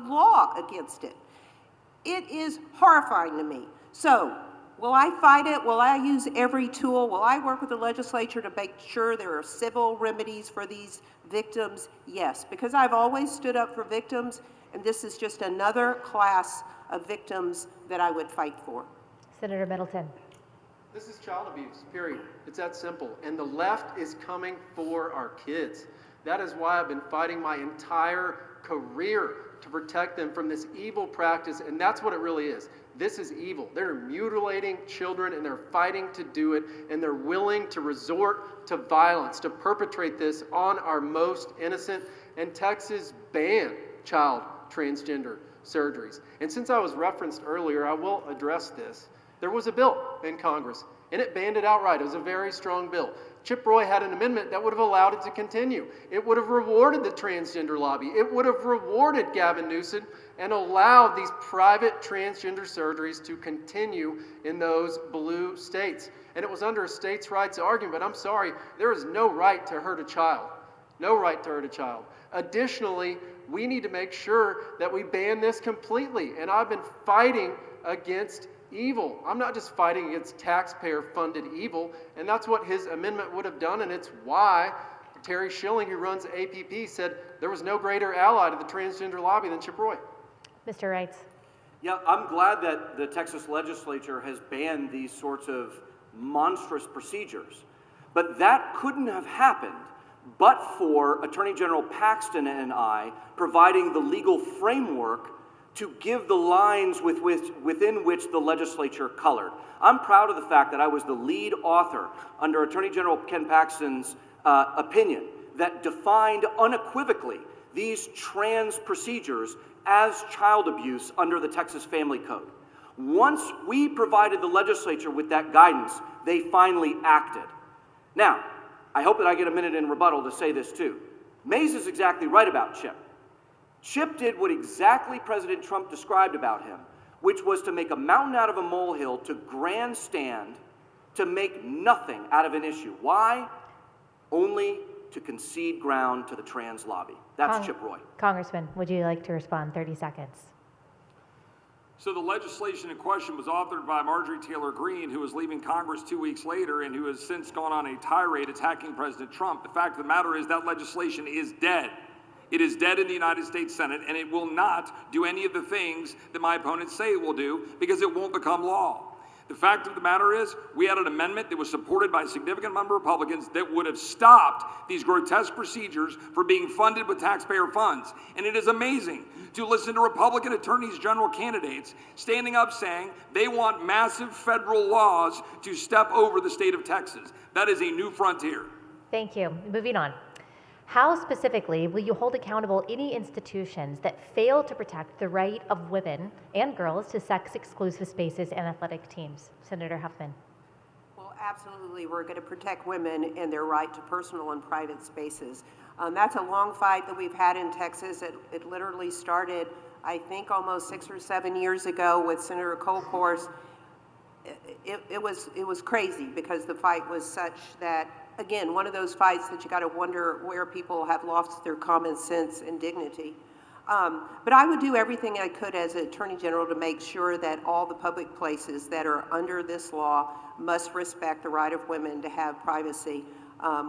law against it. It is horrifying to me. So, will I fight it? Will I use every tool? Will I work with the legislature to make sure there are civil remedies for these victims? Yes, because I've always stood up for victims, and this is just another class of victims that I would fight for. Senator Middleton. This is child abuse, period. It's that simple. And the left is coming for our kids. That is why I've been fighting my entire career to protect them from this evil practice, and that's what it really is. This is evil. They're mutilating children, and they're fighting to do it, and they're willing to resort to violence to perpetrate this on our most innocent. And Texas banned child transgender surgeries. And since I was referenced earlier, I will address this. There was a bill in Congress, and it banned it outright. It was a very strong bill. Chip Roy had an amendment that would have allowed it to continue. It would have rewarded the transgender lobby. It would have rewarded Gavin Newsom and allowed these private transgender surgeries to continue in those blue states. And it was under a states' rights argument, but I'm sorry, there is no right to hurt a child. No right to hurt a child. Additionally, we need to make sure that we ban this completely. And I've been fighting against evil. I'm not just fighting against taxpayer-funded evil, and that's what his amendment would have done, and it's why Terry Schilling, who runs APP, said there was no greater ally to the transgender lobby than Chip Roy. Mr. Reitz. Yeah, I'm glad that the Texas legislature has banned these sorts of monstrous procedures, but that couldn't have happened but for Attorney General Paxton and I providing the legal framework to give the lines within which the legislature colored. I'm proud of the fact that I was the lead author under Attorney General Ken Paxton's opinion that defined unequivocally these trans procedures as child abuse under the Texas Family Code. Once we provided the legislature with that guidance, they finally acted. Now, I hope that I get a minute in rebuttal to say this too. Mays is exactly right about Chip. Chip did what exactly President Trump described about him, which was to make a mountain out of a molehill, to grandstand, to make nothing out of an issue. Why? Only to concede ground to the trans lobby. That's Chip Roy. Congressman, would you like to respond? 30 seconds. So the legislation in question was authored by Marjorie Taylor Greene, who was leaving Congress 2 weeks later and who has since gone on a tirade attacking President Trump. The fact of the matter is that legislation is dead. It is dead in the United States Senate, and it will not do any of the things that my opponents say it will do because it won't become law. The fact of the matter is, we had an amendment that was supported by a significant number of Republicans that would have stopped these grotesque procedures for being funded with taxpayer funds. And it is amazing to listen to Republican attorneys general candidates standing up saying they want massive federal laws to step over the state of Texas. That is a new frontier. Thank you. Moving on. How specifically will you hold accountable any institutions that fail to protect the right of women and girls to sex-exclusive spaces and athletic teams? Senator Huffman. Well, absolutely. We're going to protect women and their right to personal and private spaces. That's a long fight that we've had in Texas. It literally started, I think, almost 6 or 7 years ago with Senator Colcourse. It was crazy because the fight was such that, again, one of those fights that you got to wonder where people have lost their common sense and dignity. But I would do everything I could as Attorney General to make sure that all the public places that are under this law must respect the right of women to have privacy,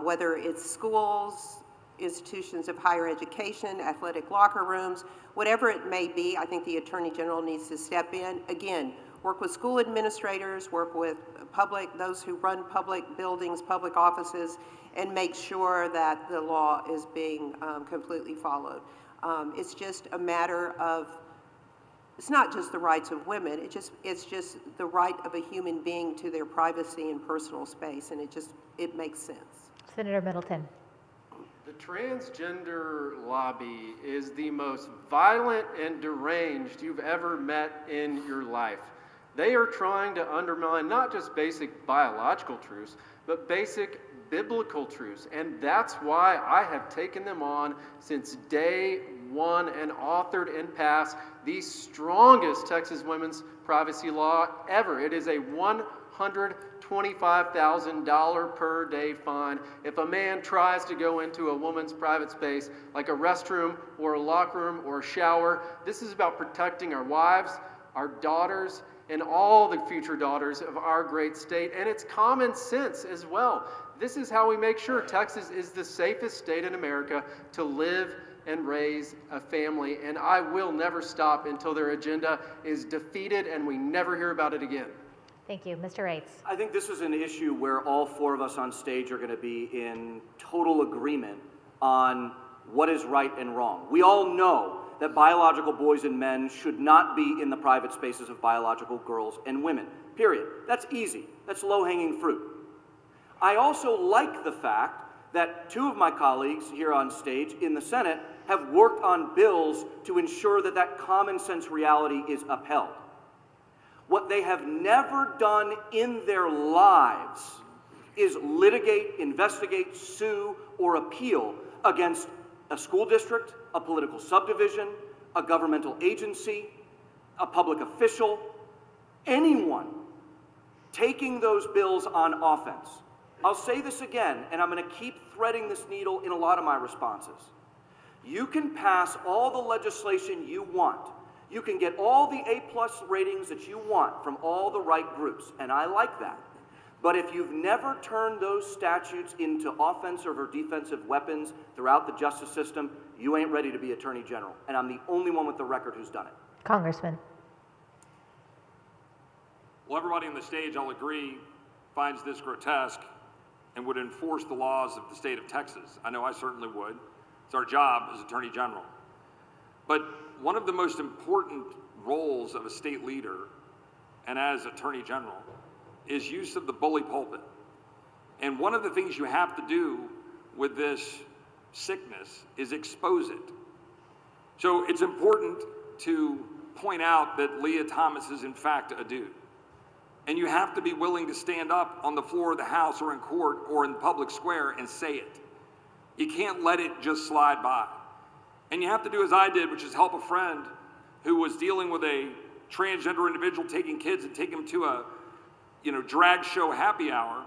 whether it's schools, institutions of higher education, athletic locker rooms, whatever it may be. I think the Attorney General needs to step in. Again, work with school administrators, work with those who run public buildings, public offices, and make sure that the law is being completely followed. It's just a matter of, it's not just the rights of women, it's just the right of a human being to their privacy and personal space, and it makes sense. Senator Middleton. The transgender lobby is the most violent and deranged you've ever met in your life. They are trying to undermine not just basic biological truths, but basic biblical truths. And that's why I have taken them on since day one and authored and passed the strongest Texas women's privacy law ever. It is a $125,000 per day fine if a man tries to go into a woman's private space like a restroom or a locker room or a shower. This is about protecting our wives, our daughters, and all the future daughters of our great state. And it's common sense as well. This is how we make sure Texas is the safest state in America to live and raise a family. And I will never stop until their agenda is defeated and we never hear about it again. Thank you. Mr. Reitz. I think this is an issue where all four of us on stage are going to be in total agreement on what is right and wrong. We all know that biological boys and men should not be in the private spaces of biological girls and women, period. That's easy. That's low-hanging fruit. I also like the fact that two of my colleagues here on stage in the Senate have worked on bills to ensure that that common sense reality is upheld. What they have never done in their lives is litigate, investigate, sue, or appeal against a school district, a political subdivision, a governmental agency, a public official, anyone taking those bills on offense. I'll say this again, and I'm going to keep threading this needle in a lot of my responses. You can pass all the legislation you want. You can get all the A+ ratings that you want from all the right groups, and I like that. But if you've never turned those statutes into offensive or defensive weapons throughout the justice system, you ain't ready to be Attorney General. And I'm the only one with the record who's done it. Congressman. Well, everybody on the stage, I'll agree, finds this grotesque and would enforce the laws of the state of Texas. I know I certainly would. It's our job as Attorney General. But one of the most important roles of a state leader and as Attorney General is use of the bully pulpit. And one of the things you have to do with this sickness is expose it. So it's important to point out that Leah Thomas is in fact a dude. And you have to be willing to stand up on the floor of the House or in court or in the public square and say it. You can't let it just slide by. And you have to do as I did, which is help a friend who was dealing with a transgender individual taking kids and take them to a drag show happy hour,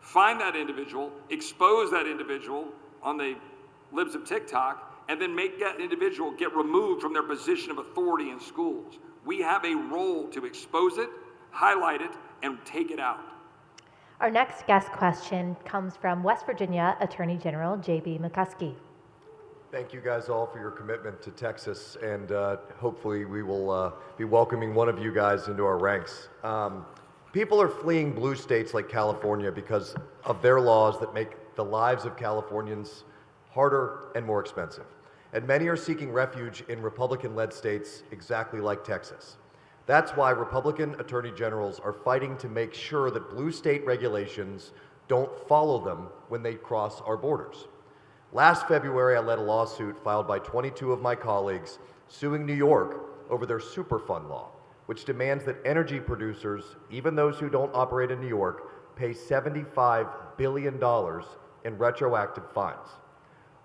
find that individual, expose that individual on the libs of TikTok, and then make that individual get removed from their position of authority in schools. We have a role to expose it, highlight it, and take it out. Our next guest question comes from West Virginia Attorney General J.B. McCuskey. Thank you guys all for your commitment to Texas, and hopefully we will be welcoming one of you guys into our ranks. People are fleeing blue states like California because of their laws that make the lives of Californians harder and more expensive. And many are seeking refuge in Republican-led states exactly like Texas. That's why Republican attorney generals are fighting to make sure that blue state regulations don't follow them when they cross our borders. Last February, I led a lawsuit filed by 22 of my colleagues suing New York over their Superfund law, which demands that energy producers, even those who don't operate in New York, pay $75 billion in retroactive fines.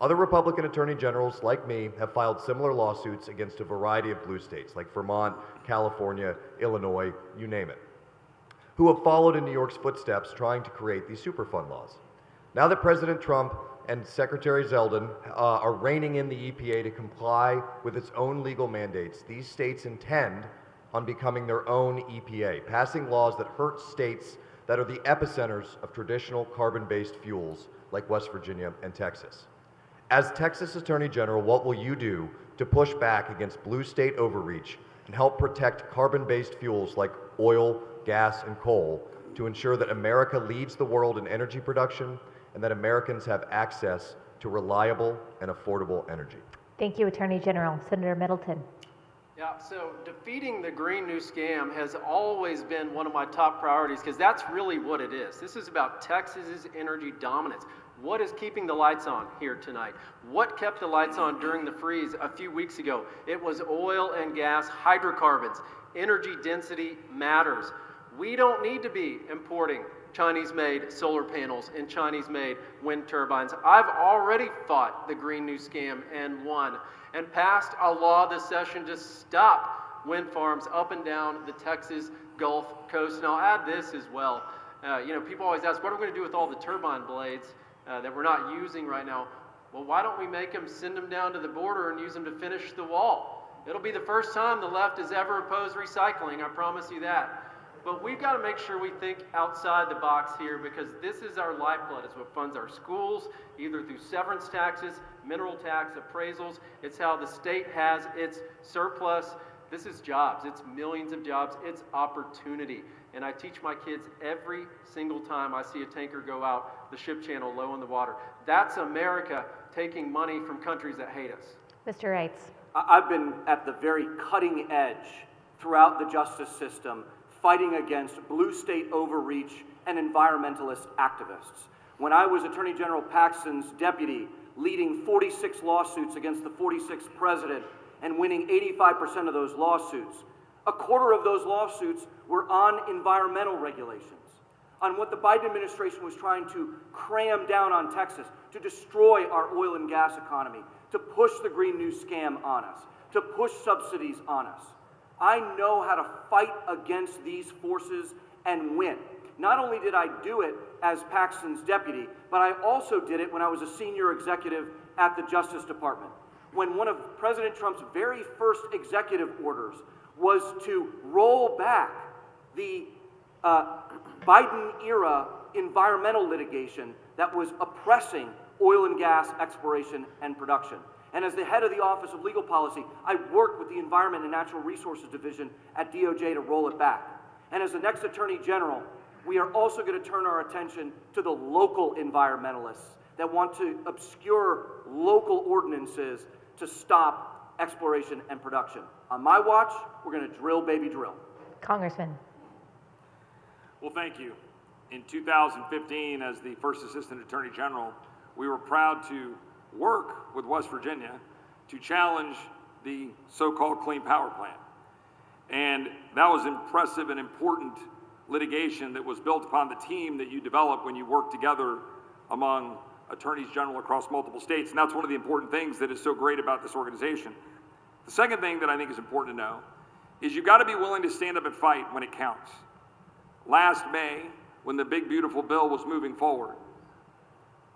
Other Republican attorney generals like me have filed similar lawsuits against a variety of blue states like Vermont, California, Illinois, you name it, who have followed in New York's footsteps trying to create these Superfund laws. Now that President Trump and Secretary Zeldin are reining in the EPA to comply with its own legal mandates, these states intend on becoming their own EPA, passing laws that hurt states that are the epicenters of traditional carbon-based fuels like West Virginia and Texas. As Texas Attorney General, what will you do to push back against blue state overreach and help protect carbon-based fuels like oil, gas, and coal to ensure that America leads the world in energy production and that Americans have access to reliable and affordable energy? Thank you, Attorney General. Senator Middleton. Yeah, so defeating the Green New Scam has always been one of my top priorities because that's really what it is. This is about Texas's energy dominance. What is keeping the lights on here tonight? What kept the lights on during the freeze a few weeks ago? It was oil and gas, hydrocarbons. Energy density matters. We don't need to be importing Chinese-made solar panels and Chinese-made wind turbines. I've already fought the Green New Scam and won, and passed a law this session to stop wind farms up and down the Texas Gulf Coast. And I'll add this as well. People always ask, what are we going to do with all the turbine blades that we're not using right now? Well, why don't we make them, send them down to the border and use them to finish the wall? It'll be the first time the left has ever opposed recycling, I promise you that. But we've got to make sure we think outside the box here because this is our lifeblood. It's what funds our schools, either through severance taxes, mineral tax appraisals. It's how the state has its surplus. This is jobs. It's millions of jobs. It's opportunity. And I teach my kids every single time I see a tanker go out the ship channel low in the water. That's America taking money from countries that hate us. Mr. Reitz. I've been at the very cutting edge throughout the justice system fighting against blue state overreach and environmentalist activists. When I was Attorney General Paxton's deputy, leading 46 lawsuits against the 46th president and winning 85% of those lawsuits, a quarter of those lawsuits were on environmental regulations. on what the Biden administration was trying to cram down on Texas, to destroy our oil and gas economy, to push the Green New Scam on us, to push subsidies on us. I know how to fight against these forces and win. Not only did I do it as Paxton's deputy, but I also did it when I was a senior executive at the Justice Department, when one of President Trump's very first executive orders was to roll back the Biden-era environmental litigation that was oppressing oil and gas exploration and production. And as the head of the Office of Legal Policy, I worked with the Environment and Natural Resources Division at DOJ to roll it back. And as the next Attorney General, we are also going to turn our attention to the local environmentalists that want to obscure local ordinances to stop exploration and production. On my watch, we're going to drill, baby, drill. Congressman. Well, thank you. In 2015, as the first Assistant Attorney General, we were proud to work with West Virginia to challenge the so-called Clean Power Plan. And that was impressive and important litigation that was built upon the team that you develop when you work together among attorneys general across multiple states. And that's one of the important things that is so great about this organization. The second thing that I think is important to know is you've got to be willing to stand up and fight when it counts. Last May, when the big beautiful bill was moving forward,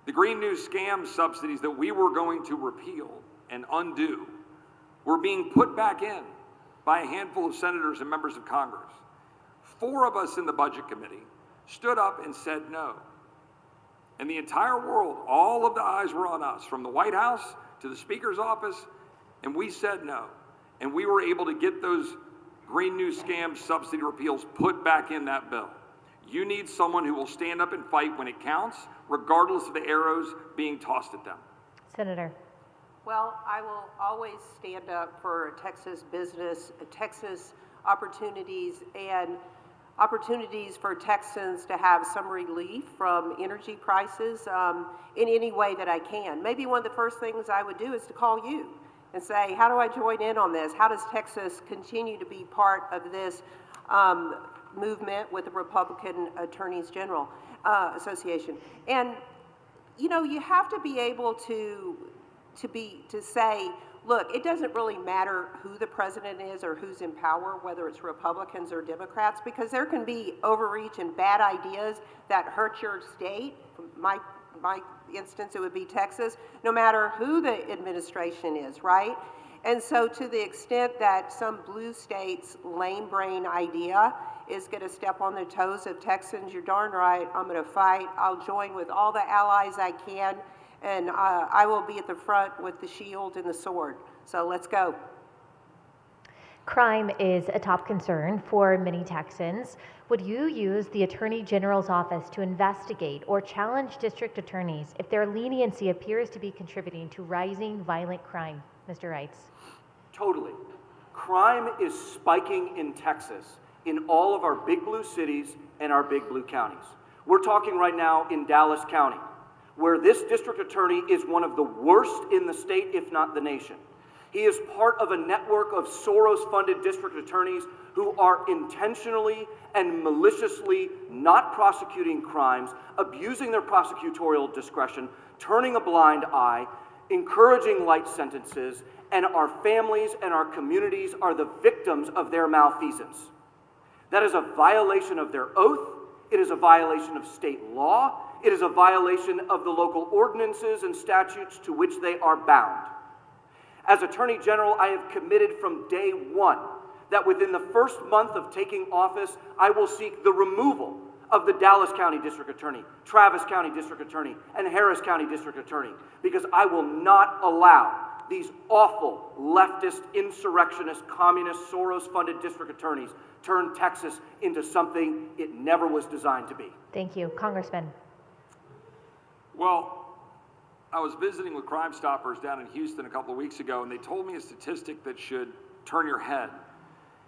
the Green New Scam subsidies that we were going to repeal and undo were being put back in by a handful of senators and members of Congress. 4 of us in the Budget Committee stood up and said no. And the entire world, all of the eyes were on us, from the White House to the Speaker's office, and we said no. And we were able to get those Green New Scam subsidy repeals put back in that bill. You need someone who will stand up and fight when it counts, regardless of the arrows being tossed at them. Senator. Well, I will always stand up for Texas business, Texas opportunities, and opportunities for Texans to have some relief from energy prices in any way that I can. Maybe one of the first things I would do is to call you and say, how do I join in on this? How does Texas continue to be part of this movement with the Republican Attorneys General Association? And you know, you have to be able to say, look, it doesn't really matter who the president is or who's in power, whether it's Republicans or Democrats, because there can be overreach and bad ideas that hurt your state. My instance, it would be Texas, no matter who the administration is, right? And so to the extent that some blue state's lame brain idea is going to step on the toes of Texans, you're darn right, I'm going to fight. I'll join with all the allies I can, and I will be at the front with the shield and the sword. So let's go. Crime is a top concern for many Texans. Would you use the Attorney General's office to investigate or challenge district attorneys if their leniency appears to be contributing to rising violent crime? Mr. Reitz. Totally. Crime is spiking in Texas, in all of our big blue cities and our big blue counties. We're talking right now in Dallas County, where this district attorney is one of the worst in the state, if not the nation. He is part of a network of Soros-funded district attorneys who are intentionally and maliciously not prosecuting crimes, abusing their prosecutorial discretion, turning a blind eye, encouraging light sentences, and our families and our communities are the victims of their malfeasance. That is a violation of their oath. It is a violation of state law. It is a violation of the local ordinances and statutes to which they are bound. As Attorney General, I have committed from day one that within the first month of taking office, I will seek the removal of the Dallas County District Attorney, Travis County District Attorney, and Harris County District Attorney, because I will not allow these awful leftist, insurrectionist, communist, Soros-funded district attorneys turn Texas into something it never was designed to be. Thank you. Congressman. Well, I was visiting with Crime Stoppers down in Houston a couple of weeks ago, and they told me a statistic that should turn your head.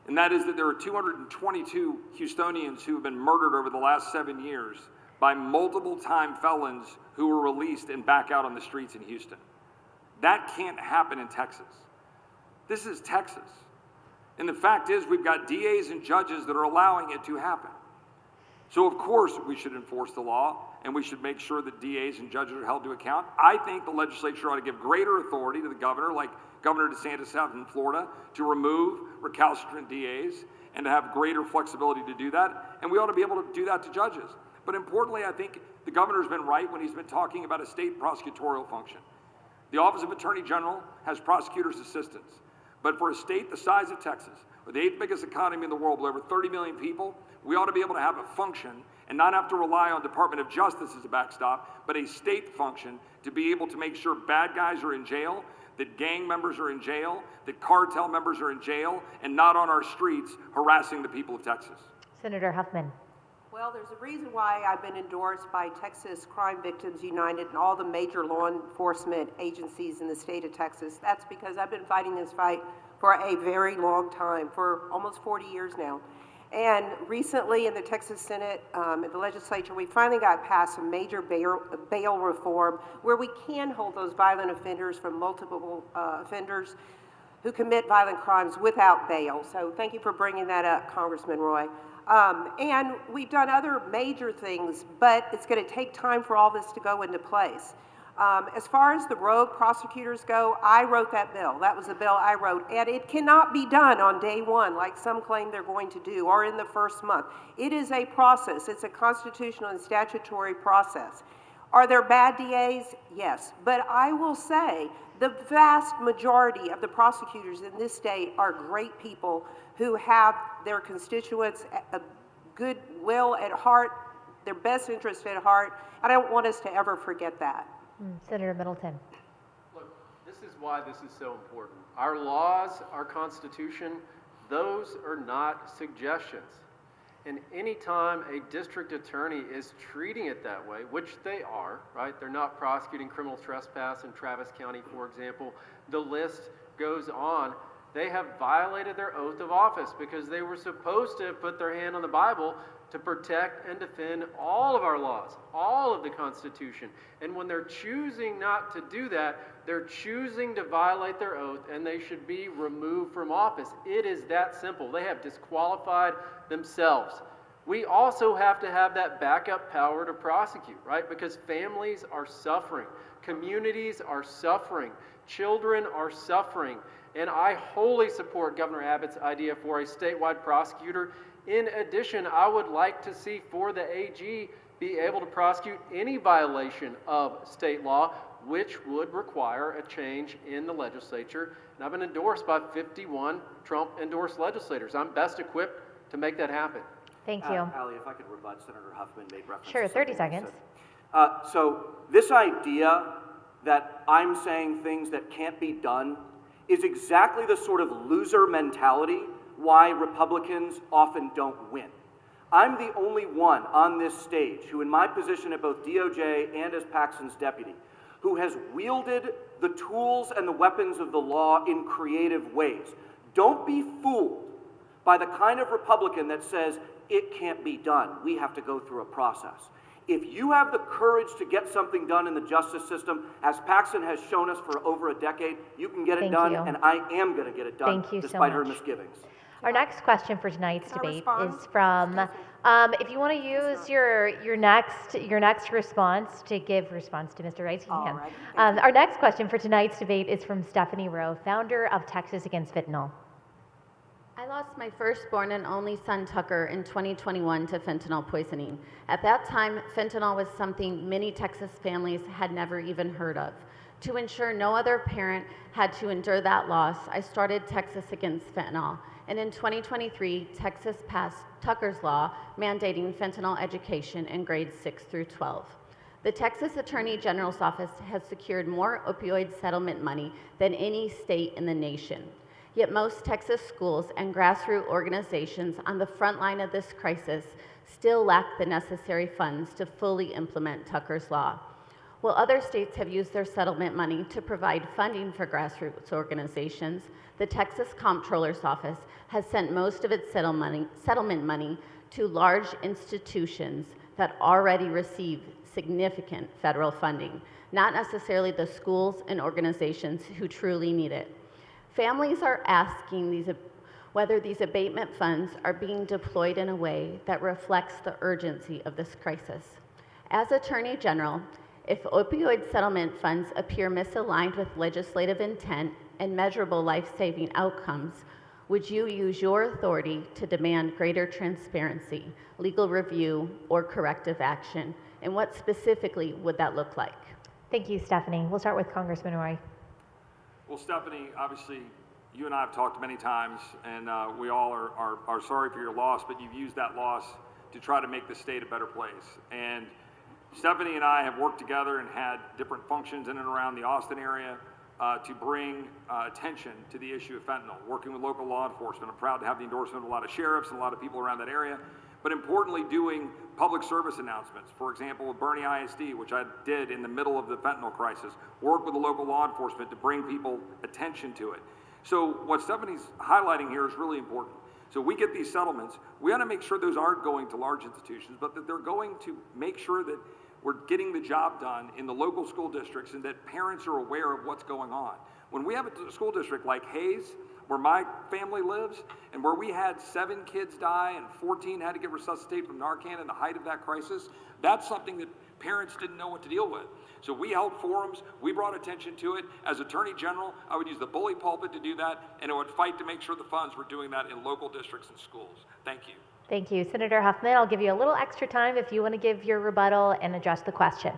And that is that there are 222 Houstonians who have been murdered over the last 7 years by multiple-time felons who were released and back out on the streets in Houston. That can't happen in Texas. This is Texas. And the fact is, we've got DAs and judges that are allowing it to happen. So of course we should enforce the law, and we should make sure that DAs and judges are held to account. I think the legislature ought to give greater authority to the governor, like Governor DeSantis has in Florida, to remove recalcitrant DAs and to have greater flexibility to do that. And we ought to be able to do that to judges. But importantly, I think the governor's been right when he's been talking about a state prosecutorial function. The Office of Attorney General has prosecutors' assistants. But for a state the size of Texas, with the 8th biggest economy in the world, with over 30 million people, we ought to be able to have a function and not have to rely on Department of Justice as a backstop, but a state function to be able to make sure bad guys are in jail, that gang members are in jail, that cartel members are in jail, and not on our streets harassing the people of Texas. Senator Huffman. Well, there's a reason why I've been endorsed by Texas Crime Victims United and all the major law enforcement agencies in the state of Texas. That's because I've been fighting this fight for a very long time, for almost 40 years now. And recently in the Texas Senate, in the legislature, we finally got past some major bail reform where we can hold those violent offenders from multiple offenders who commit violent crimes without bail. So thank you for bringing that up, Congressman Roy. And we've done other major things, but it's going to take time for all this to go into place. As far as the rogue prosecutors go, I wrote that bill. That was the bill I wrote. And it cannot be done on day one like some claim they're going to do, or in the first month. It is a process. It's a constitutional and statutory process. Are there bad DAs? Yes. But I will say the vast majority of the prosecutors in this state are great people who have their constituents' good will at heart, their best interest at heart. I don't want us to ever forget that. Senator Middleton. Look, this is why this is so important. Our laws, our Constitution, those are not suggestions. And anytime a district attorney is treating it that way, which they are, right? They're not prosecuting criminal trespass in Travis County, for example. The list goes on. They have violated their oath of office because they were supposed to put their hand on the Bible to protect and defend all of our laws, all of the Constitution. And when they're choosing not to do that, they're choosing to violate their oath, and they should be removed from office. It is that simple. They have disqualified themselves. We also have to have that backup power to prosecute, right? Because families are suffering, communities are suffering, children are suffering. And I wholly support Governor Abbott's idea for a statewide prosecutor. In addition, I would like to see for the AG be able to prosecute any violation of state law, which would require a change in the legislature. And I've been endorsed by 51 Trump-endorsed legislators. I'm best equipped to make that happen. Thank you. Allie, if I could rebut, Senator Huffman made reference Sure, to 30 something seconds. So this idea that I'm saying things that can't be done is exactly the sort of loser mentality why Republicans often don't win. I'm the only one on this stage who, in my position at both DOJ and as Paxton's deputy, who has wielded the tools and the weapons of the law in creative ways. Don't be fooled by the kind of Republican that says it can't be done. We have to go through a process. If you have the courage to get something done in the justice system, as Paxton has shown us for over a decade, you can get it done, and I am going to get it done, despite her misgivings. Our next question for tonight's debate is from, if you want to use your next response to give response to Mr. Reitz, you can. Our next question for tonight's debate is from Stephanie Rowe, founder of Texas Against Fentanyl. I lost my firstborn and only son, Tucker, in 2021 to fentanyl poisoning. At that time, fentanyl was something many Texas families had never even heard of. To ensure no other parent had to endure that loss, I started Texas Against Fentanyl. And in 2023, Texas passed Tucker's Law, mandating fentanyl education in grades 6 through 12. The Texas Attorney General's office has secured more opioid settlement money than any state in the nation. Yet most Texas schools and grassroots organizations on the front line of this crisis still lack the necessary funds to fully implement Tucker's Law. While other states have used their settlement money to provide funding for grassroots organizations, the Texas Comptroller's Office has sent most of its settlement money to large institutions that already receive significant federal funding, not necessarily the schools and organizations who truly need it. Families are asking whether these abatement funds are being deployed in a way that reflects the urgency of this crisis. As Attorney General, if opioid settlement funds appear misaligned with legislative intent and measurable life-saving outcomes, would you use your authority to demand greater transparency, legal review, or corrective action? And what specifically would that look like? Thank you, Stephanie. We'll start with Congressman Roy. Well, Stephanie, obviously, you and I have talked many times, and we all are sorry for your loss, but you've used that loss to try to make the state a better place. And Stephanie and I have worked together and had different functions in and around the Austin area to bring attention to the issue of fentanyl, working with local law enforcement. I'm proud to have the endorsement of a lot of sheriffs and a lot of people around that area, but importantly, doing public service announcements. For example, with Bernie ISD, which I did in the middle of the fentanyl crisis, work with the local law enforcement to bring people attention to it. So what Stephanie's highlighting here is really important. So we get these settlements, we ought to make sure those aren't going to large institutions, but that they're going to make sure that we're getting the job done in the local school districts and that parents are aware of what's going on. When we have a school district like Hayes, where my family lives, and where we had 7 kids die and 14 had to get resuscitated from Narcan in the height of that crisis, that's something that parents didn't know what to deal with. So we held forums, we brought attention to it. As Attorney General, I would use the bully pulpit to do that, and I would fight to make sure the funds were doing that in local districts and schools. Thank you. Thank you. Senator Huffman, I'll give you a little extra time if you want to give your rebuttal and address the question.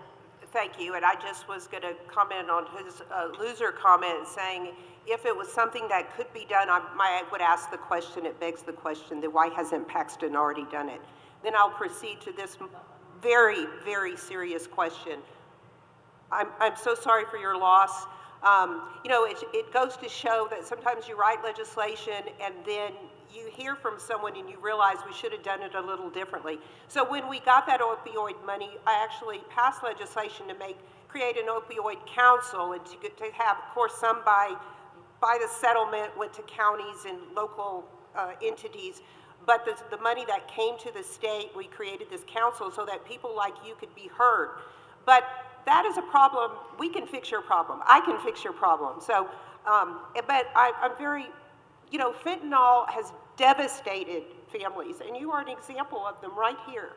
Thank you, and I just was going to comment on his loser comment, saying if it was something that could be done, I would ask the question, it begs the question, then why hasn't Paxton already done it? Then I'll proceed to this very, very serious question. I'm so sorry for your loss. You know, it goes to show that sometimes you write legislation and then you hear from someone and you realize we should have done it a little differently. So when we got that opioid money, I actually passed legislation to create an opioid council and to have, of course, some by the settlement went to counties and local entities. But the money that came to the state, we created this council so that people like you could be heard. But that is a problem. We can fix your problem. I can fix your problem. So, but I'm very, you know, fentanyl has devastated families, and you are an example of them right here.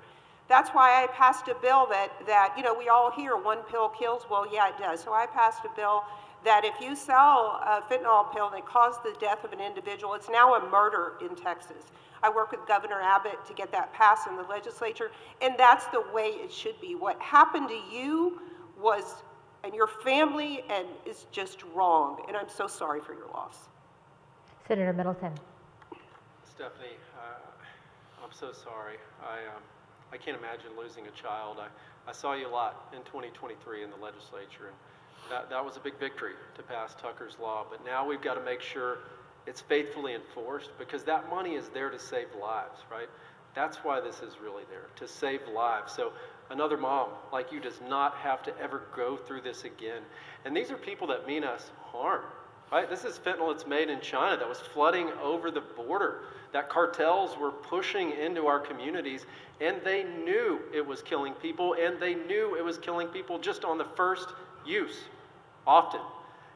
That's why I passed a bill that you know, we all hear one pill kills. Well, yeah, it does. So I passed a bill that if you sell a fentanyl pill that caused the death of an individual, it's now a murder in Texas. I work with Governor Abbott to get that passed in the legislature, and that's the way it should be. What happened to you was, and your family, and is just wrong, and I'm so sorry for your loss. Senator Middleton. Stephanie, I'm so sorry. I can't imagine losing a child. I saw you a lot in 2023 in the legislature, and that was a big victory to pass Tucker's law, but now we've got to make sure it's faithfully enforced, because that money is there to save lives, right? That's why this is really there, to save lives. So another mom like you does not have to ever go through this again. And these are people that mean us harm, right? This is fentanyl that's made in China that was flooding over the border, that cartels were pushing into our communities, and they knew it was killing people, and they knew it was killing people just on the first use, often.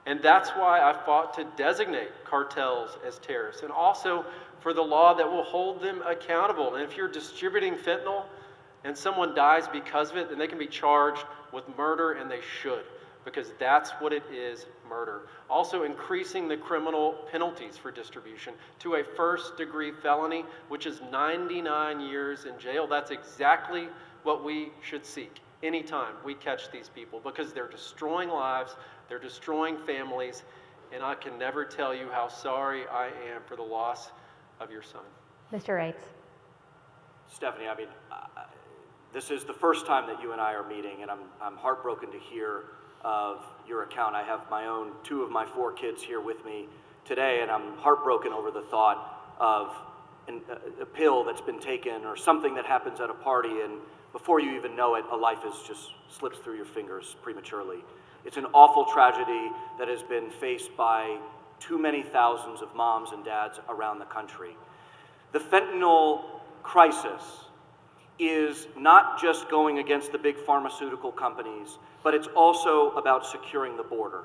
And that's why I fought to designate cartels as terrorists, and also for the law that will hold them accountable. And if you're distributing fentanyl and someone dies because of it, then they can be charged with murder, and they should, because that's what it is, murder. Also increasing the criminal penalties for distribution to a first-degree felony, which is 99 years in jail. That's exactly what we should seek anytime we catch these people, because they're destroying lives, they're destroying families, and I can never tell you how sorry I am for the loss of your son. Mr. Reitz. Stephanie, I mean, this is the first time that you and I are meeting, and I'm heartbroken to hear of your account. I have my own 2 of my 4 kids here with me today, and I'm heartbroken over the thought of a pill that's been taken or something that happens at a party, and before you even know it, a life has just slipped through your fingers prematurely. It's an awful tragedy that has been faced by too many thousands of moms and dads around the country. The fentanyl crisis is not just going against the big pharmaceutical companies, but it's also about securing the border,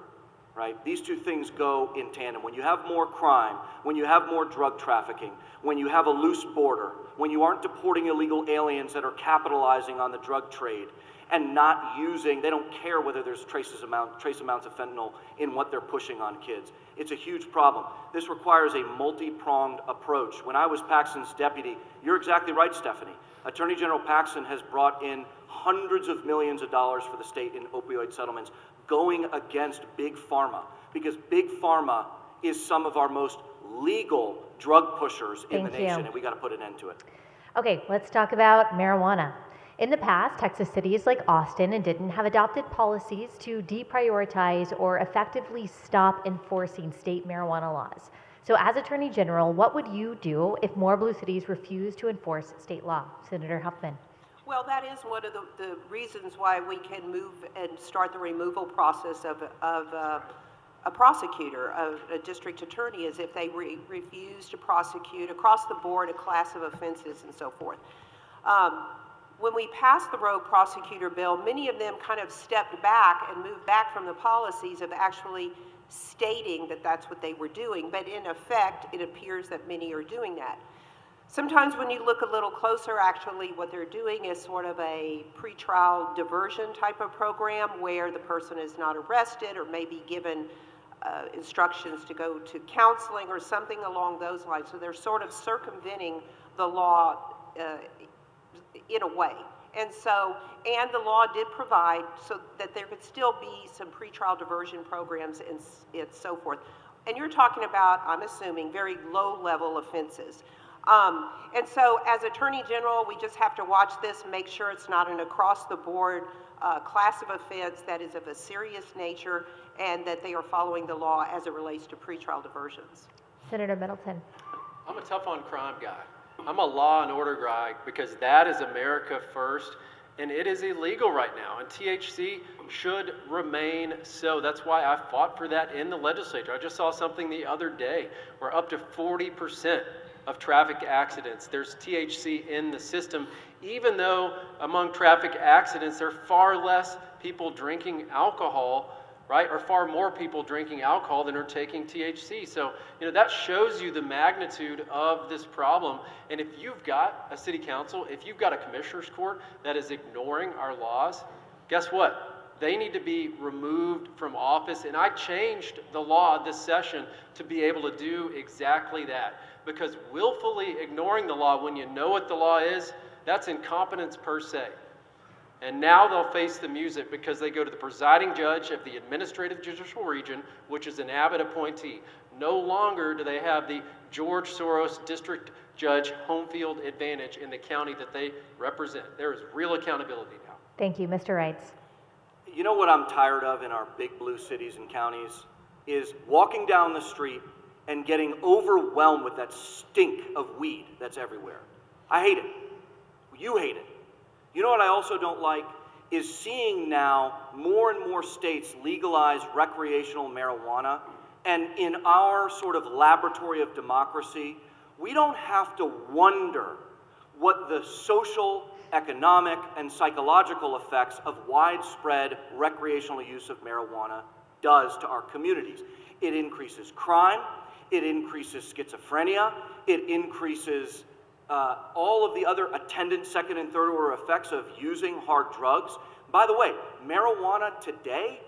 right? These two things go in tandem. When you have more crime, when you have more drug trafficking, when you have a loose border, when you aren't deporting illegal aliens that are capitalizing on the drug trade and not using, they don't care whether there's trace amounts of fentanyl in what they're pushing on kids. It's a huge problem. This requires a multi-pronged approach. When I was Paxton's deputy, you're exactly right, Stephanie. Attorney General Paxton has brought in hundreds of millions of dollars for the state in opioid settlements, going against Big Pharma, because Big Pharma is some of our most legal drug pushers in the nation, and we got to put an end to it. Okay, let's talk about marijuana. In the past, Texas cities like Austin and Denton have adopted policies to deprioritize or effectively stop enforcing state marijuana laws. So as Attorney General, what would you do if more blue cities refuse to enforce state law? Senator Huffman. Well, that is one of the reasons why we can move and start the removal process of a prosecutor, of a district attorney, is if they refuse to prosecute across the board a class of offenses and so forth. When we passed the rogue prosecutor bill, many of them kind of stepped back and moved back from the policies of actually stating that that's what they were doing, but in effect, it appears that many are doing that. Sometimes when you look a little closer, actually what they're doing is sort of a pretrial diversion type of program where the person is not arrested or maybe given instructions to go to counseling or something along those lines. So they're sort of circumventing the law in a way. And the law did provide so that there could still be some pretrial diversion programs and so forth. And you're talking about, I'm assuming, very low-level offenses. And so as Attorney General, we just have to watch this, make sure it's not an across-the-board class of offense that is of a serious nature and that they are following the law as it relates to pretrial diversions. Senator Middleton. I'm a tough on crime guy. I'm a law and order guy because that is America first, and it is illegal right now, and THC should remain so. That's why I fought for that in the legislature. I just saw something the other day where up to 40% of traffic accidents, there's THC in the system, even though among traffic accidents there are far less people drinking alcohol, right, or far more people drinking alcohol than are taking THC. So, that shows you the magnitude of this problem. And if you've got a city council, if you've got a commissioner's court that is ignoring our laws, guess what? They need to be removed from office. And I changed the law this session to be able to do exactly that. Because willfully ignoring the law when you know what the law is, that's incompetence per se. And now they'll face the music because they go to the presiding judge of the Administrative Judicial Region, which is an Abbott appointee. No longer do they have the George Soros District Judge home field advantage in the county that they represent. There is real accountability now. Thank you. Mr. Reitz. You know what I'm tired of in our big blue cities and counties is walking down the street and getting overwhelmed with that stink of weed that's everywhere. I hate it. You hate it. You know what I also don't like is seeing now more and more states legalize recreational marijuana, and in our sort of laboratory of democracy, we don't have to wonder what the social, economic, and psychological effects of widespread recreational use of marijuana does to our communities. It increases crime, it increases schizophrenia, it increases all of the other attendant second and third order effects of using hard drugs. By the way, marijuana today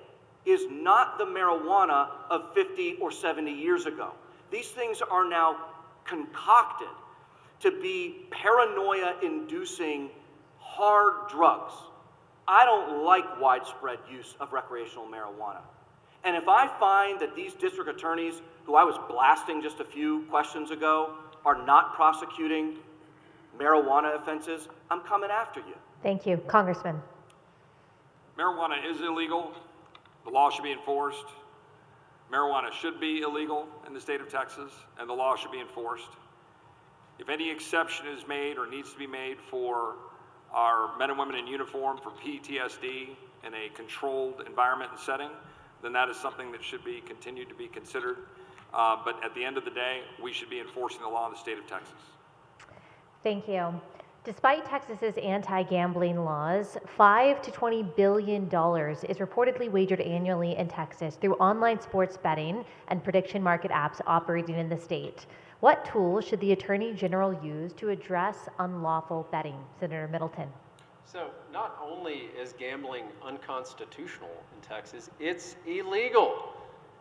is not the marijuana of 50 or 70 years ago. These things are now concocted to be paranoia-inducing hard drugs. I don't like widespread use of recreational marijuana. And if I find that these district attorneys, who I was blasting just a few questions ago, are not prosecuting marijuana offenses, I'm coming after you. Thank you. Congressman. Marijuana is illegal. The law should be enforced. Marijuana should be illegal in the state of Texas, and the law should be enforced. If any exception is made or needs to be made for our men and women in uniform for PTSD in a controlled environment and setting, then that is something that should be continued to be considered. But at the end of the day, we should be enforcing the law in the state of Texas. Thank you. Despite Texas's anti-gambling laws, $5 to $20 billion is reportedly wagered annually in Texas through online sports betting and prediction market apps operating in the state. What tools should the Attorney General use to address unlawful betting? Senator Middleton. So not only is gambling unconstitutional in Texas, it's illegal.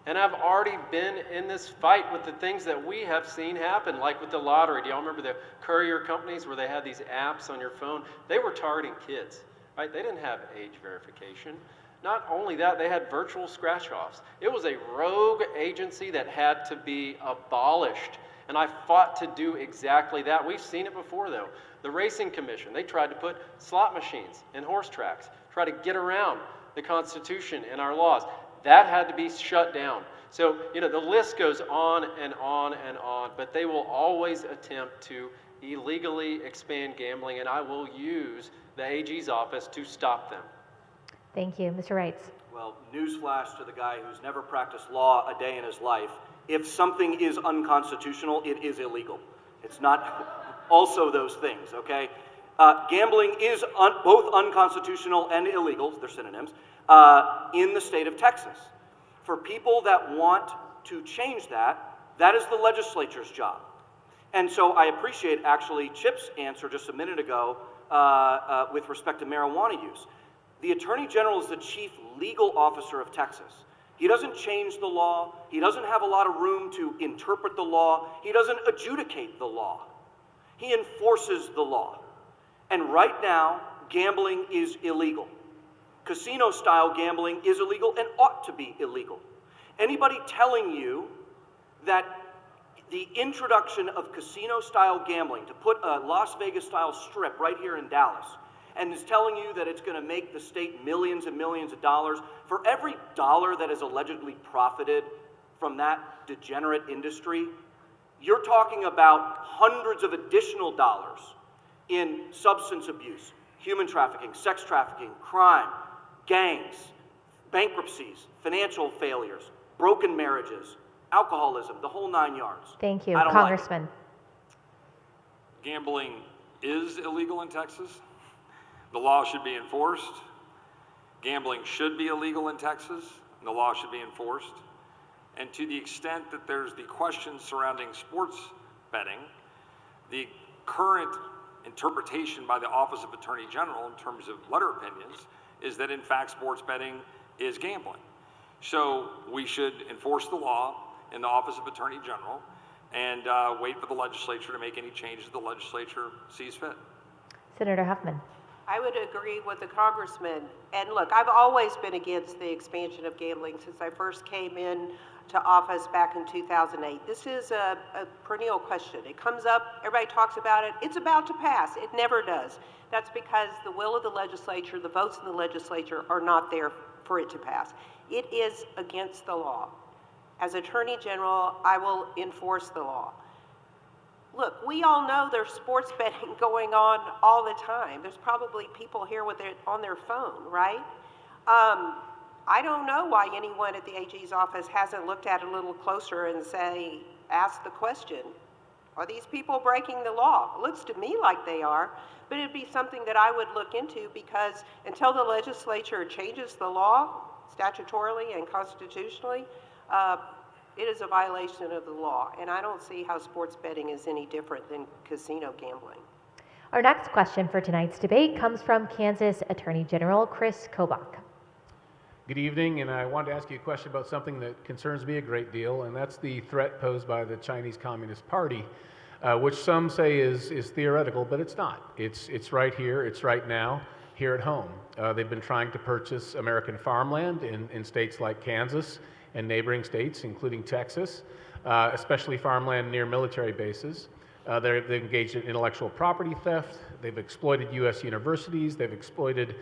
And I've already been in this fight with the things that we have seen happen, like with the lottery. Do y'all remember the courier companies where they had these apps on your phone? They were targeting kids, right? They didn't have age verification. Not only that, they had virtual scratch-offs. It was a rogue agency that had to be abolished. And I fought to do exactly that. We've seen it before, though. The Racing Commission, they tried to put slot machines in horse tracks, try to get around the Constitution and our laws. That had to be shut down. So, the list goes on and on and on, but they will always attempt to illegally expand gambling, and I will use the AG's office to stop them. Thank you. Mr. Reitz. Well, newsflash to the guy who's never practiced law a day in his life. If something is unconstitutional, it is illegal. It's not also those things, okay? Gambling is both unconstitutional and illegal, they're synonyms, in the state of Texas. For people that want to change that, that is the legislature's job. And so I appreciate actually Chip's answer just a minute ago with respect to marijuana use. The Attorney General is the chief legal officer of Texas. He doesn't change the law. He doesn't have a lot of room to interpret the law. He doesn't adjudicate the law. He enforces the law. And right now, gambling is illegal. Casino-style gambling is illegal and ought to be illegal. Anybody telling you that the introduction of casino-style gambling, to put a Las Vegas-style strip right here in Dallas, and is telling you that it's going to make the state millions and millions of dollars, for every dollar that is allegedly profited from that degenerate industry, you're talking about hundreds of additional dollars in substance abuse, human trafficking, sex trafficking, crime, gangs, bankruptcies, financial failures, broken marriages, alcoholism, the whole 9 yards. Thank you. I don't Congressman. Like it. Gambling is illegal in Texas. The law should be enforced. Gambling should be illegal in Texas, and the law should be enforced. And to the extent that there's the questions surrounding sports betting, the current interpretation by the Office of Attorney General in terms of letter opinions is that in fact sports betting is gambling. So we should enforce the law in the Office of Attorney General and wait for the legislature to make any changes the legislature sees fit. Senator Huffman. I would agree with the congressman. And look, I've always been against the expansion of gambling since I first came in to office back in 2008. This is a perennial question. It comes up, everybody talks about it. It's about to pass. It never does. That's because the will of the legislature, the votes in the legislature are not there for it to pass. It is against the law. As Attorney General, I will enforce the law. Look, we all know there's sports betting going on all the time. There's probably people here with it on their phone, right? I don't know why anyone at the AG's office hasn't looked at it a little closer and asked the question, are these people breaking the law? It looks to me like they are, but it'd be something that I would look into because until the legislature changes the law statutorily and constitutionally, it is a violation of the law, and I don't see how sports betting is any different than casino gambling. Our next question for tonight's debate comes from Kansas Attorney General Chris Kobach. Good evening, and I wanted to ask you a question about something that concerns me a great deal, and that's the threat posed by the Chinese Communist Party, which some say is theoretical, but it's not. It's right here, it's right now, here at home. They've been trying to purchase American farmland in states like Kansas and neighboring states, including Texas, especially farmland near military bases. They've engaged in intellectual property theft. They've exploited U.S. universities. They've exploited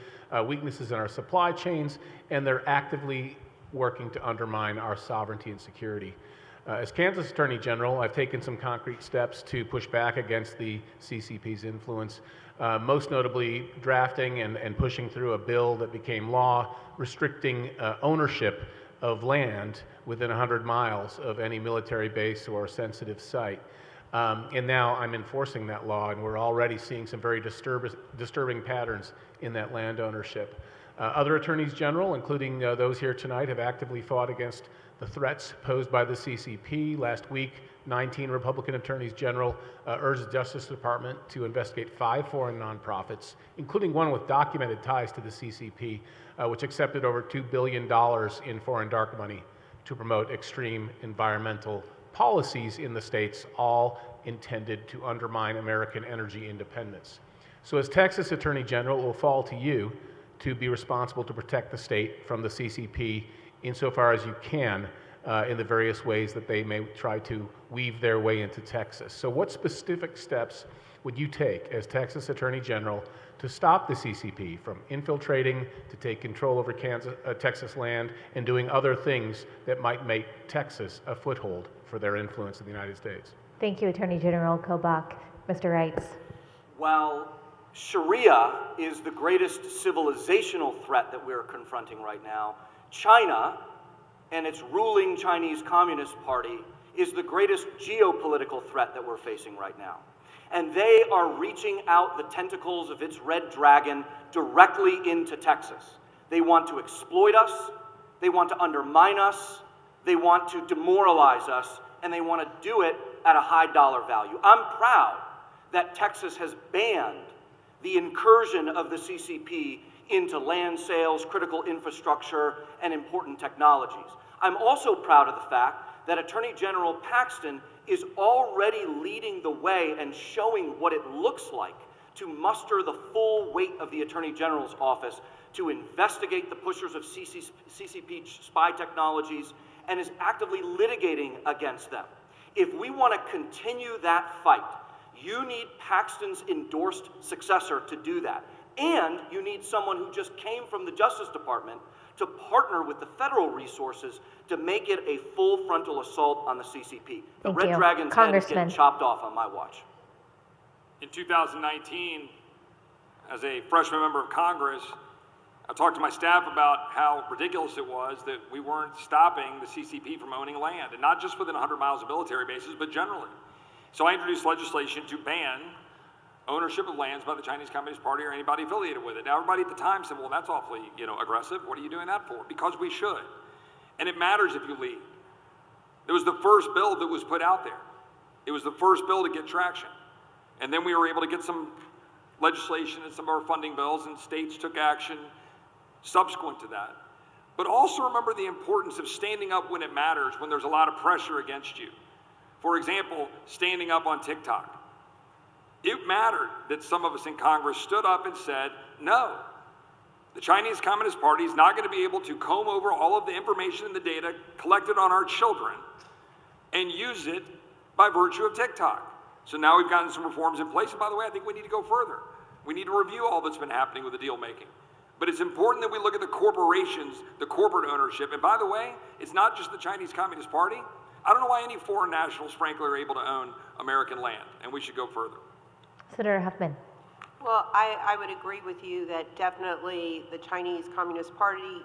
weaknesses in our supply chains, and they're actively working to undermine our sovereignty and security. As Kansas Attorney General, I've taken some concrete steps to push back against the CCP's influence, most notably drafting and pushing through a bill that became law restricting ownership of land within 100 miles of any military base or sensitive site. And now I'm enforcing that law, and we're already seeing some very disturbing patterns in that land ownership. Other attorneys general, including those here tonight, have actively fought against the threats posed by the CCP. Last week, 19 Republican attorneys general urged the Justice Department to investigate 5 foreign nonprofits, including one with documented ties to the CCP, which accepted over $2 billion in foreign dark money to promote extreme environmental policies in the states, all intended to undermine American energy independence. So as Texas Attorney General, it will fall to you to be responsible to protect the state from the CCP insofar as you can in the various ways that they may try to weave their way into Texas. So what specific steps would you take as Texas Attorney General to stop the CCP from infiltrating, to take control over Texas land, and doing other things that might make Texas a foothold for their influence in the United States? Thank you, Attorney General Kobach. Mr. Reitz. While Sharia is the greatest civilizational threat that we're confronting right now, China and its ruling Chinese Communist Party is the greatest geopolitical threat that we're facing right now. And they are reaching out the tentacles of its red dragon directly into Texas. They want to exploit us, they want to undermine us, they want to demoralize us, and they want to do it at a high dollar value. I'm proud that Texas has banned the incursion of the CCP into land sales, critical infrastructure, and important technologies. I'm also proud of the fact that Attorney General Paxton is already leading the way and showing what it looks like to muster the full weight of the Attorney General's office to investigate the pushers of CCP spy technologies and is actively litigating against them. If we want to continue that fight, you need Paxton's endorsed successor to do that. And you need someone who just came from the Justice Department to partner with the federal resources to make it a full frontal assault on the CCP. The Red Dragon's head is getting chopped off on my watch. In 2019, as a freshman member of Congress, I talked to my staff about how ridiculous it was that we weren't stopping the CCP from owning land, and not just within 100 miles of military bases, but generally. So I introduced legislation to ban ownership of lands by the Chinese Communist Party or anybody affiliated with it. Now, everybody at the time said, well, that's awfully, aggressive. What are you doing that for? Because we should. And it matters if you lead. It was the first bill that was put out there. It was the first bill to get traction. And then we were able to get some legislation and some of our funding bills, and states took action subsequent to that. But also remember the importance of standing up when it matters, when there's a lot of pressure against you. For example, standing up on TikTok. It mattered that some of us in Congress stood up and said, no, the Chinese Communist Party is not going to be able to comb over all of the information and the data collected on our children and use it by virtue of TikTok. So now we've gotten some reforms in place, and by the way, I think we need to go further. We need to review all that's been happening with the deal making. But it's important that we look at the corporations, the corporate ownership, and by the way, it's not just the Chinese Communist Party. I don't know why any foreign nationals, frankly, are able to own American land, and we should go further. Senator Huffman. Well, I would agree with you that definitely the Chinese Communist Party,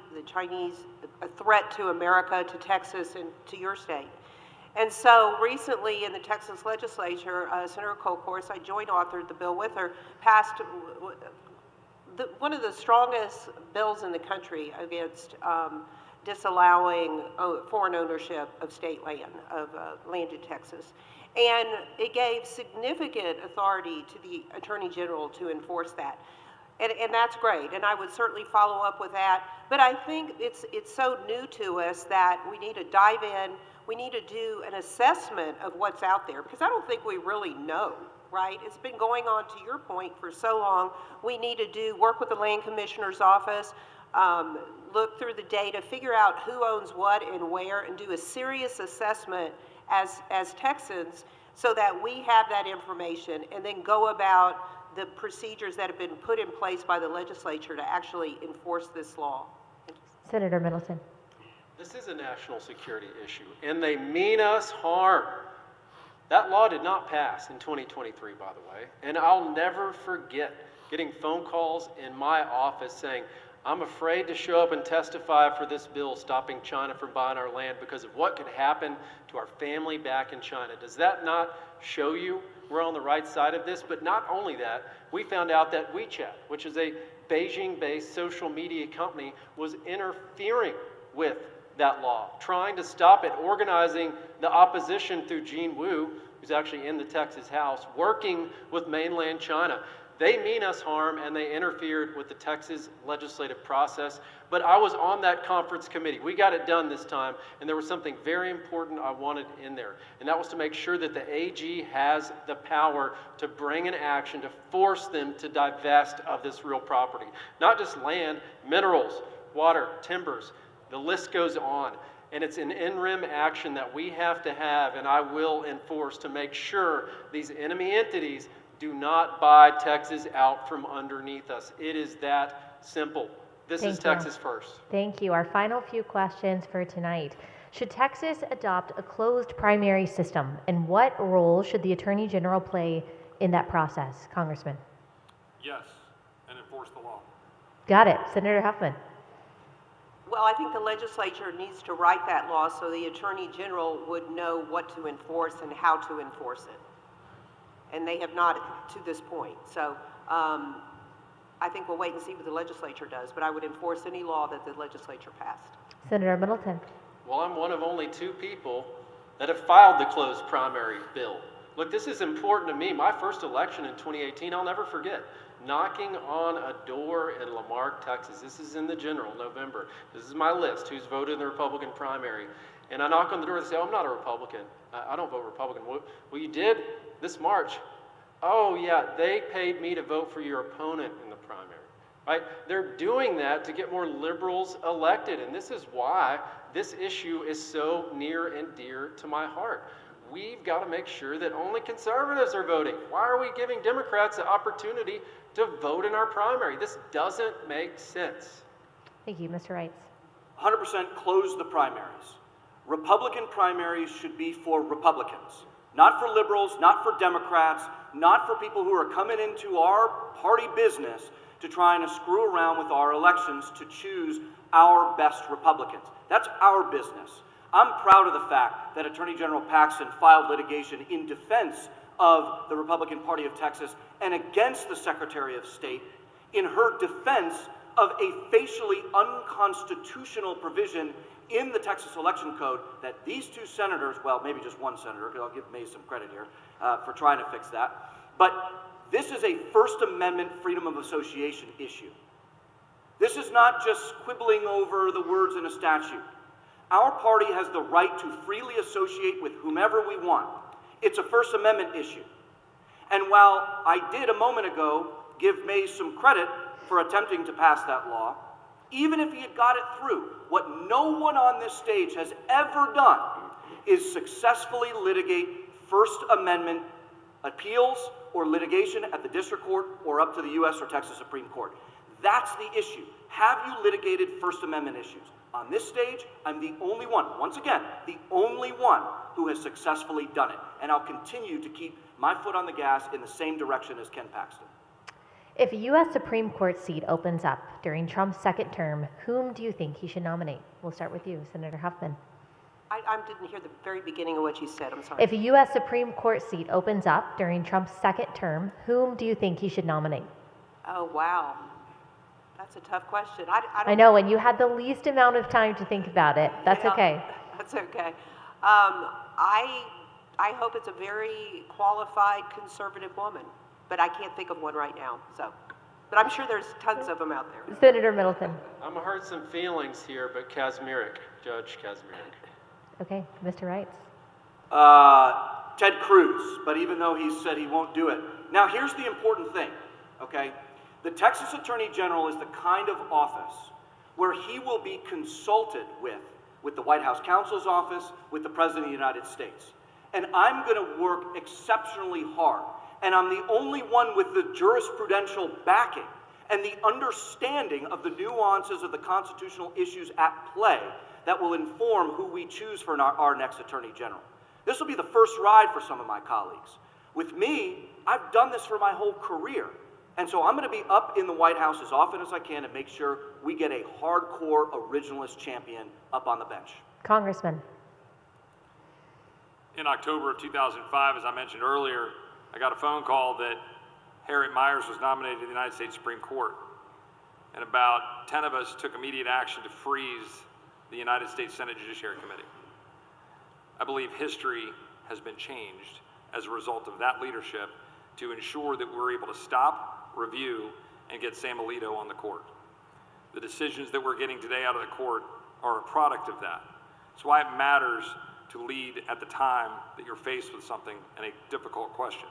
a threat to America, to Texas, and to your state. And so recently in the Texas legislature, Senator Kolkhorst, I joint authored the bill with her, passed one of the strongest bills in the country against disallowing foreign ownership of state land, of land in Texas. And it gave significant authority to the Attorney General to enforce that. And that's great, and I would certainly follow up with that. But I think it's so new to us that we need to dive in, we need to do an assessment of what's out there, because I don't think we really know, right? It's been going on, to your point, for so long. We need to work with the Land Commissioner's office, look through the data, figure out who owns what and where, and do a serious assessment as Texans so that we have that information and then go about the procedures that have been put in place by the legislature to actually enforce this law. Senator Middleton. This is a national security issue, and they mean us harm. That law did not pass in 2023, by the way, and I'll never forget getting phone calls in my office saying, I'm afraid to show up and testify for this bill stopping China from buying our land because of what could happen to our family back in China. Does that not show you we're on the right side of this? But not only that, we found out that WeChat, which is a Beijing-based social media company, was interfering with that law, trying to stop it, organizing the opposition through Jean Wu, who's actually in the Texas House, working with mainland China. They mean us harm, and they interfered with the Texas legislative process. But I was on that conference committee. We got it done this time, and there was something very important I wanted in there, and that was to make sure that the AG has the power to bring an action to force them to divest of this real property. Not just land, minerals, water, timbers, the list goes on. And it's an in-rem action that we have to have, and I will enforce to make sure these enemy entities do not buy Texas out from underneath us. It is that simple. This is Texas first. Thank you. Our final few questions for tonight. Should Texas adopt a closed primary system, and what role should the Attorney General play in that process? Congressman. Yes, and enforce the law. Got it. Senator Huffman. Well, I think the legislature needs to write that law so the Attorney General would know what to enforce and how to enforce it. And they have not to this point. So I think we'll wait and see what the legislature does, but I would enforce any law that the legislature passed. Senator Middleton. Well, I'm one of only 2 people that have filed the closed primary bill. Look, this is important to me. My first election in 2018, I'll never forget. Knocking on a door in Lamarck, Texas. This is in the general, November. This is my list, who's voted in the Republican primary. And I knock on the door and say, oh, I'm not a Republican. I don't vote Republican. Well, you did this March. Oh, yeah, they paid me to vote for your opponent in the primary. Right? They're doing that to get more liberals elected. And this is why this issue is so near and dear to my heart. We've got to make sure that only conservatives are voting. Why are we giving Democrats the opportunity to vote in our primary? This doesn't make sense. Thank you. Mr. Reitz. 100% close the primaries. Republican primaries should be for Republicans, not for liberals, not for Democrats, not for people who are coming into our party business to try and screw around with our elections to choose our best Republicans. That's our business. I'm proud of the fact that Attorney General Paxton filed litigation in defense of the Republican Party of Texas and against the Secretary of State in her defense of a facially unconstitutional provision in the Texas Election Code that these 2 senators, well, maybe just one senator, because I'll give Mays some credit here for trying to fix that, but this is a First Amendment freedom of association issue. This is not just quibbling over the words in a statute. Our party has the right to freely associate with whomever we want. It's a First Amendment issue. And while I did a moment ago give Mays some credit for attempting to pass that law, even if he had got it through, what no one on this stage has ever done is successfully litigate First Amendment appeals or litigation at the district court or up to the U.S. or Texas Supreme Court. That's the issue. Have you litigated First Amendment issues? On this stage, I'm the only one, once again, the only one who has successfully done it. And I'll continue to keep my foot on the gas in the same direction as Ken Paxton. If a U.S. Supreme Court seat opens up during Trump's second term, whom do you think he should nominate? We'll start with you, Senator Huffman. I didn't hear the very beginning of what you said. I'm sorry. If a U.S. Supreme Court seat opens up during Trump's second term, whom do you think he should nominate? Oh, wow. That's a tough question. I know, and you had the least amount of time to think about it. That's okay. That's okay. I hope it's a very qualified conservative woman, but I can't think of one right now. But I'm sure there's tons of them out there. Senator Middleton. I'm gonna hurt some feelings here, but Kazmierek, Judge Kazmierek. Okay, Mr. Reitz. Ted Cruz, but even though he said he won't do it. Now, here's the important thing, okay? The Texas Attorney General is the kind of office where he will be consulted with the White House Counsel's Office, with the President of the United States. And I'm going to work exceptionally hard. And I'm the only one with the jurisprudential backing and the understanding of the nuances of the constitutional issues at play that will inform who we choose for our next Attorney General. This will be the first ride for some of my colleagues. With me, I've done this for my whole career. And so I'm going to be up in the White House as often as I can to make sure we get a hardcore originalist champion up on the bench. Congressman. In October of 2005, as I mentioned earlier, I got a phone call that Harriet Miers was nominated to the United States Supreme Court. And about 10 of us took immediate action to freeze the United States Senate Judiciary Committee. I believe history has been changed as a result of that leadership to ensure that we're able to stop, review, and get Sam Alito on the court. The decisions that we're getting today out of the court are a product of that. That's why it matters to lead at the time that you're faced with something and a difficult question.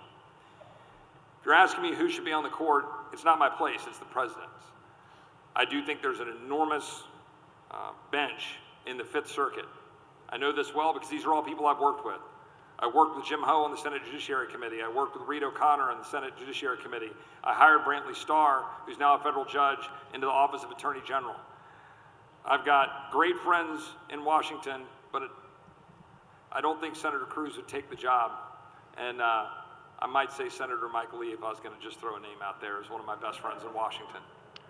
If you're asking me who should be on the court, it's not my place, it's the president's. I do think there's an enormous bench in the Fifth Circuit. I know this well because these are all people I've worked with. I worked with Jim Ho on the Senate Judiciary Committee. I worked with Reed O'Connor on the Senate Judiciary Committee. I hired Brantley Starr, who's now a federal judge, into the Office of Attorney General. I've got great friends in Washington, but I don't think Senator Cruz would take the job. And I might say Senator Mike Lee if I was going to just throw a name out there as one of my best friends in Washington.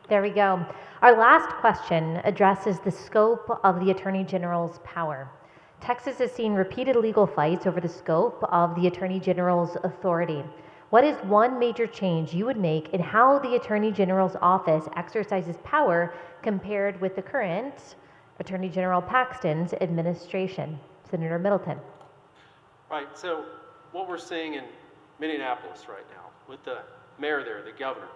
There we go. Our last question addresses the scope of the Attorney General's power. Texas has seen repeated legal fights over the scope of the Attorney General's authority. What is one major change you would make in how the Attorney General's office exercises power compared with the current Attorney General Paxton's administration? Senator Middleton. Right, so what we're seeing in Minneapolis right now with the mayor there, the governor,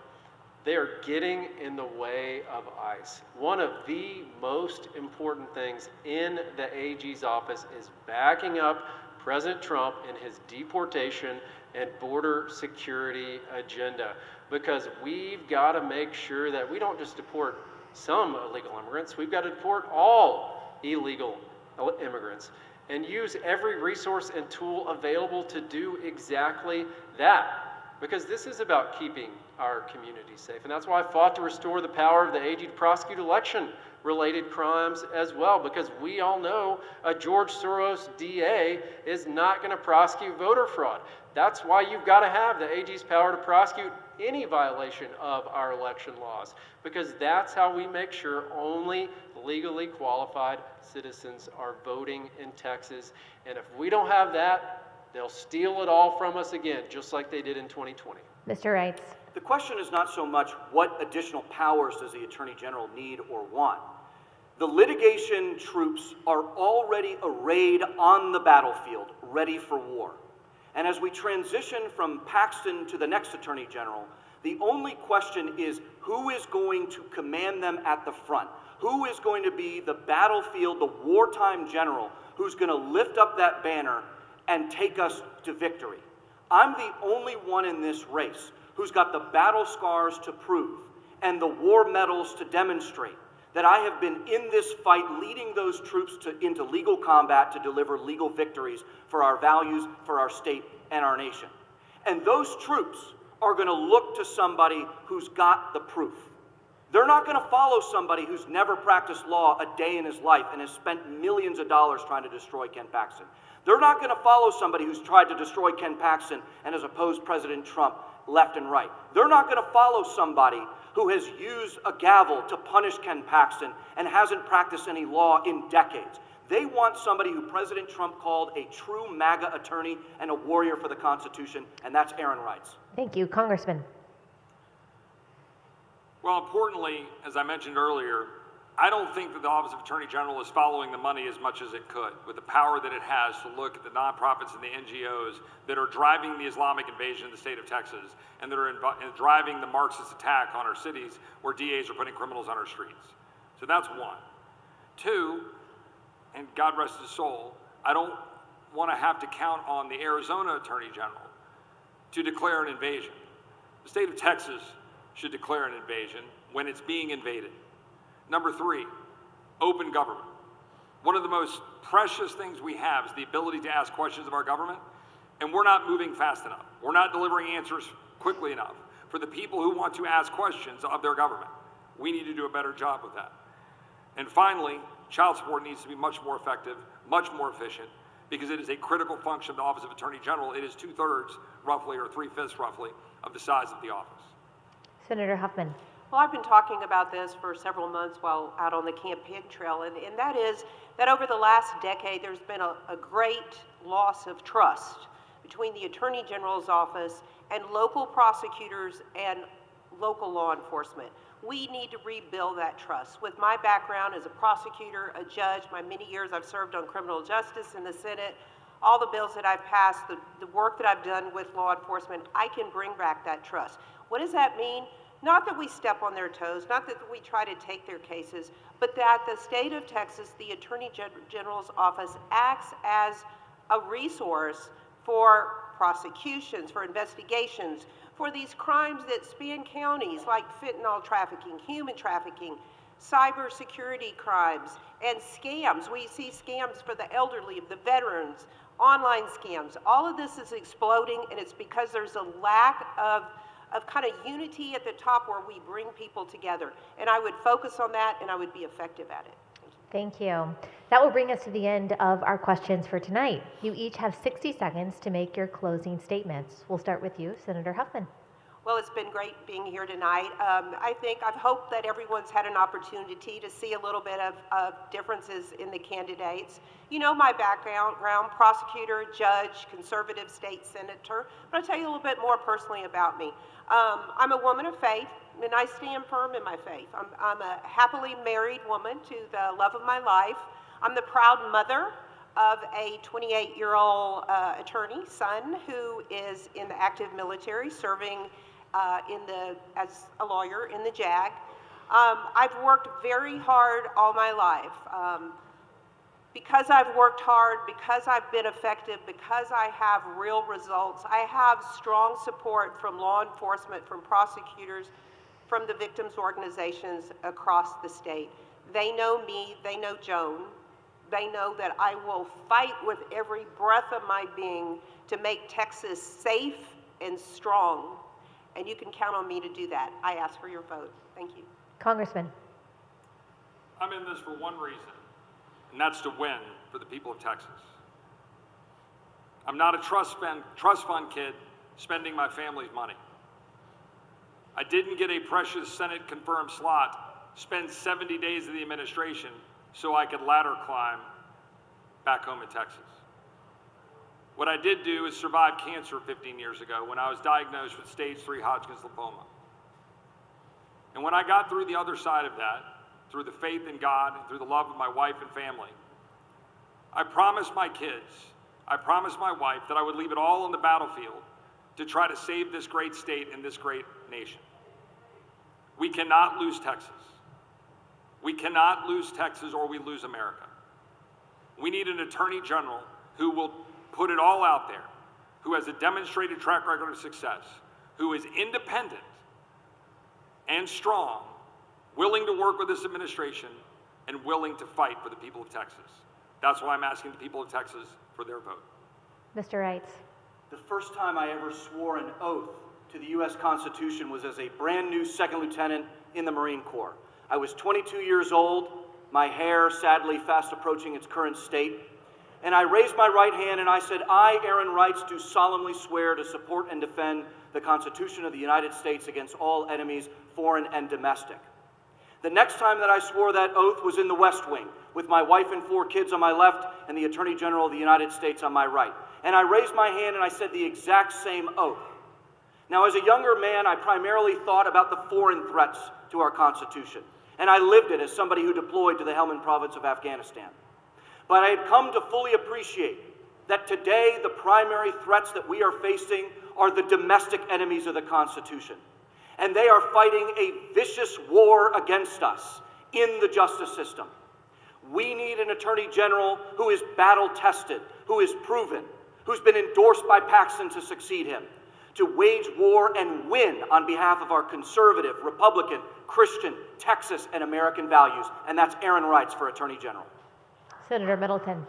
they are getting in the way of ICE. One of the most important things in the AG's office is backing up President Trump in his deportation and border security agenda, because we've got to make sure that we don't just deport some illegal immigrants, we've got to deport all illegal immigrants and use every resource and tool available to do exactly that. Because this is about keeping our community safe. And that's why I fought to restore the power of the AG to prosecute election-related crimes as well, because we all know a George Soros DA is not going to prosecute voter fraud. That's why you've got to have the AG's power to prosecute any violation of our election laws, because that's how we make sure only legally qualified citizens are voting in Texas. And if we don't have that, they'll steal it all from us again, just like they did in 2020. Mr. Reitz. The question is not so much what additional powers does the Attorney General need or want. The litigation troops are already arrayed on the battlefield, ready for war. And as we transition from Paxton to the next Attorney General, the only question is who is going to command them at the front? Who is going to be the battlefield, the wartime general, who's going to lift up that banner and take us to victory? I'm the only one in this race who's got the battle scars to prove and the war medals to demonstrate that I have been in this fight leading those troops into legal combat to deliver legal victories for our values, for our state, and our nation. And those troops are going to look to somebody who's got the proof. They're not going to follow somebody who's never practiced law a day in his life and has spent millions of dollars trying to destroy Ken Paxton. They're not going to follow somebody who's tried to destroy Ken Paxton and has opposed President Trump left and right. They're not going to follow somebody who has used a gavel to punish Ken Paxton and hasn't practiced any law in decades. They want somebody who President Trump called a true MAGA attorney and a warrior for the Constitution, and that's Aaron Reitz. Thank you. Congressman. Well, importantly, as I mentioned earlier, I don't think that the Office of Attorney General is following the money as much as it could, with the power that it has to look at the nonprofits and the NGOs that are driving the Islamic invasion of the state of Texas and that are driving the Marxist attack on our cities where DAs are putting criminals on our streets. So that's one. Two, and God rest his soul, I don't want to have to count on the Arizona Attorney General to declare an invasion. The state of Texas should declare an invasion when it's being invaded. Number three, open government. One of the most precious things we have is the ability to ask questions of our government, and we're not moving fast enough. We're not delivering answers quickly enough for the people who want to ask questions of their government. We need to do a better job with that. And finally, child support needs to be much more effective, much more efficient, because it is a critical function of the Office of Attorney General. It is 2/3, roughly, or 3/5, roughly, of the size of the office. Senator Huffman. Well, I've been talking about this for several months while out on the campaign trail, and that is that over the last decade, there's been a great loss of trust between the Attorney General's office and local prosecutors and local law enforcement. We need to rebuild that trust. With my background as a prosecutor, a judge, my many years I've served on criminal justice in the Senate, all the bills that I've passed, the work that I've done with law enforcement, I can bring back that trust. What does that mean? Not that we step on their toes, not that we try to take their cases, but that the state of Texas, the Attorney General's office, acts as a resource for prosecutions, for investigations, for these crimes that span counties like fentanyl trafficking, human trafficking, cybersecurity crimes, and scams. We see scams for the elderly, the veterans, online scams. All of this is exploding, and it's because there's a lack of kind of unity at the top where we bring people together. And I would focus on that, and I would be effective at it. Thank you. That will bring us to the end of our questions for tonight. You each have 60 seconds to make your closing statements. We'll start with you, Senator Huffman. Well, it's been great being here tonight. I've hoped that everyone's had an opportunity to see a little bit of differences in the candidates. You know my background, prosecutor, judge, conservative state senator, but I'll tell you a little bit more personally about me. I'm a woman of faith, and I stand firm in my faith. I'm a happily married woman to the love of my life. I'm the proud mother of a 28-year-old attorney son who is in the active military serving as a lawyer in the JAG. I've worked very hard all my life. Because I've worked hard, because I've been effective, because I have real results, I have strong support from law enforcement, from prosecutors, from the victims' organizations across the state. They know me, they know Joan, they know that I will fight with every breath of my being to make Texas safe and strong, and you can count on me to do that. I ask for your vote. Thank you. Congressman. I'm in this for one reason, and that's to win for the people of Texas. I'm not a trust fund kid spending my family's money. I didn't get a precious Senate confirmed slot, spend 70 days of the administration so I could ladder climb back home in Texas. What I did do is survive cancer 15 years ago when I was diagnosed with stage 3 Hodgkin's lymphoma. And when I got through the other side of that, through the faith in God and through the love of my wife and family, I promised my kids, I promised my wife that I would leave it all on the battlefield to try to save this great state and this great nation. We cannot lose Texas. We cannot lose Texas or we lose America. We need an attorney general who will put it all out there, who has a demonstrated track record of success, who is independent and strong, willing to work with this administration, and willing to fight for the people of Texas. That's why I'm asking the people of Texas for their vote. Mr. Reitz. The first time I ever swore an oath to the U.S. Constitution was as a brand new second lieutenant in the Marine Corps. I was 22 years old, my hair sadly fast approaching its current state, and I raised my right hand and I said, I, Aaron Reitz, do solemnly swear to support and defend the Constitution of the United States against all enemies, foreign and domestic. The next time that I swore that oath was in the West Wing, with my wife and 4 kids on my left and the Attorney General of the United States on my right. And I raised my hand and I said the exact same oath. Now, as a younger man, I primarily thought about the foreign threats to our Constitution, and I lived it as somebody who deployed to the Helmand province of Afghanistan. But I had come to fully appreciate that today the primary threats that we are facing are the domestic enemies of the Constitution. And they are fighting a vicious war against us in the justice system. We need an Attorney General who is battle-tested, who is proven, who's been endorsed by Paxton to succeed him, to wage war and win on behalf of our conservative, Republican, Christian, Texas, and American values. And that's Aaron Reitz for Attorney General. Senator Middleton.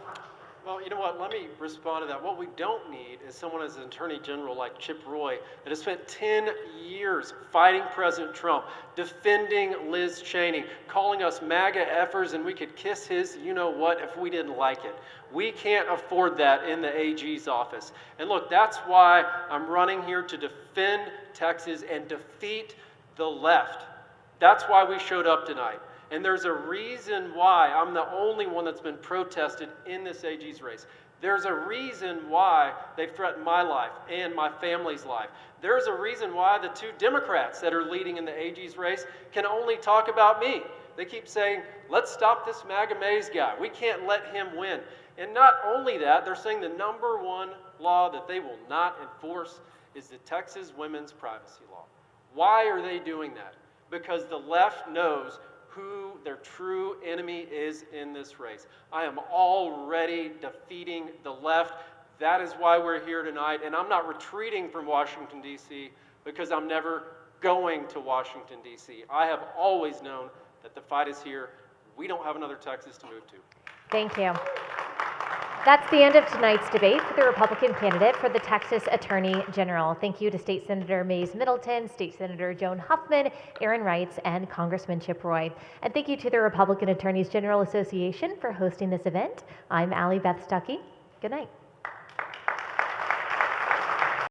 Well, you know what? Let me respond to that. What we don't need is someone as an Attorney General like Chip Roy that has spent 10 years fighting President Trump, defending Liz Cheney, calling us MAGA effers, and we could kiss his you-know-what if we didn't like it. We can't afford that in the AG's office. And look, that's why I'm running here to defend Texas and defeat the left. That's why we showed up tonight. And there's a reason why I'm the only one that's been protested in this AG's race. There's a reason why they've threatened my life and my family's life. There's a reason why the two Democrats that are leading in the AG's race can only talk about me. They keep saying, let's stop this MAGA Maze guy. We can't let him win. And not only that, they're saying the number one law that they will not enforce is the Texas Women's Privacy Law. Why are they doing that? Because the left knows who their true enemy is in this race. I am already defeating the left. That is why we're here tonight. And I'm not retreating from Washington, D.C., because I'm never going to Washington, D.C. I have always known that the fight is here. We don't have another Texas to move to. Thank you. That's the end of tonight's debate for the Republican candidate for the Texas Attorney General. Thank you to State Senator Mays Middleton, State Senator Joan Huffman, Aaron Reitz, and Congressman Chip Roy. And thank you to the Republican Attorneys General Association for hosting this event. I'm Allie Beth Stuckey. Good night.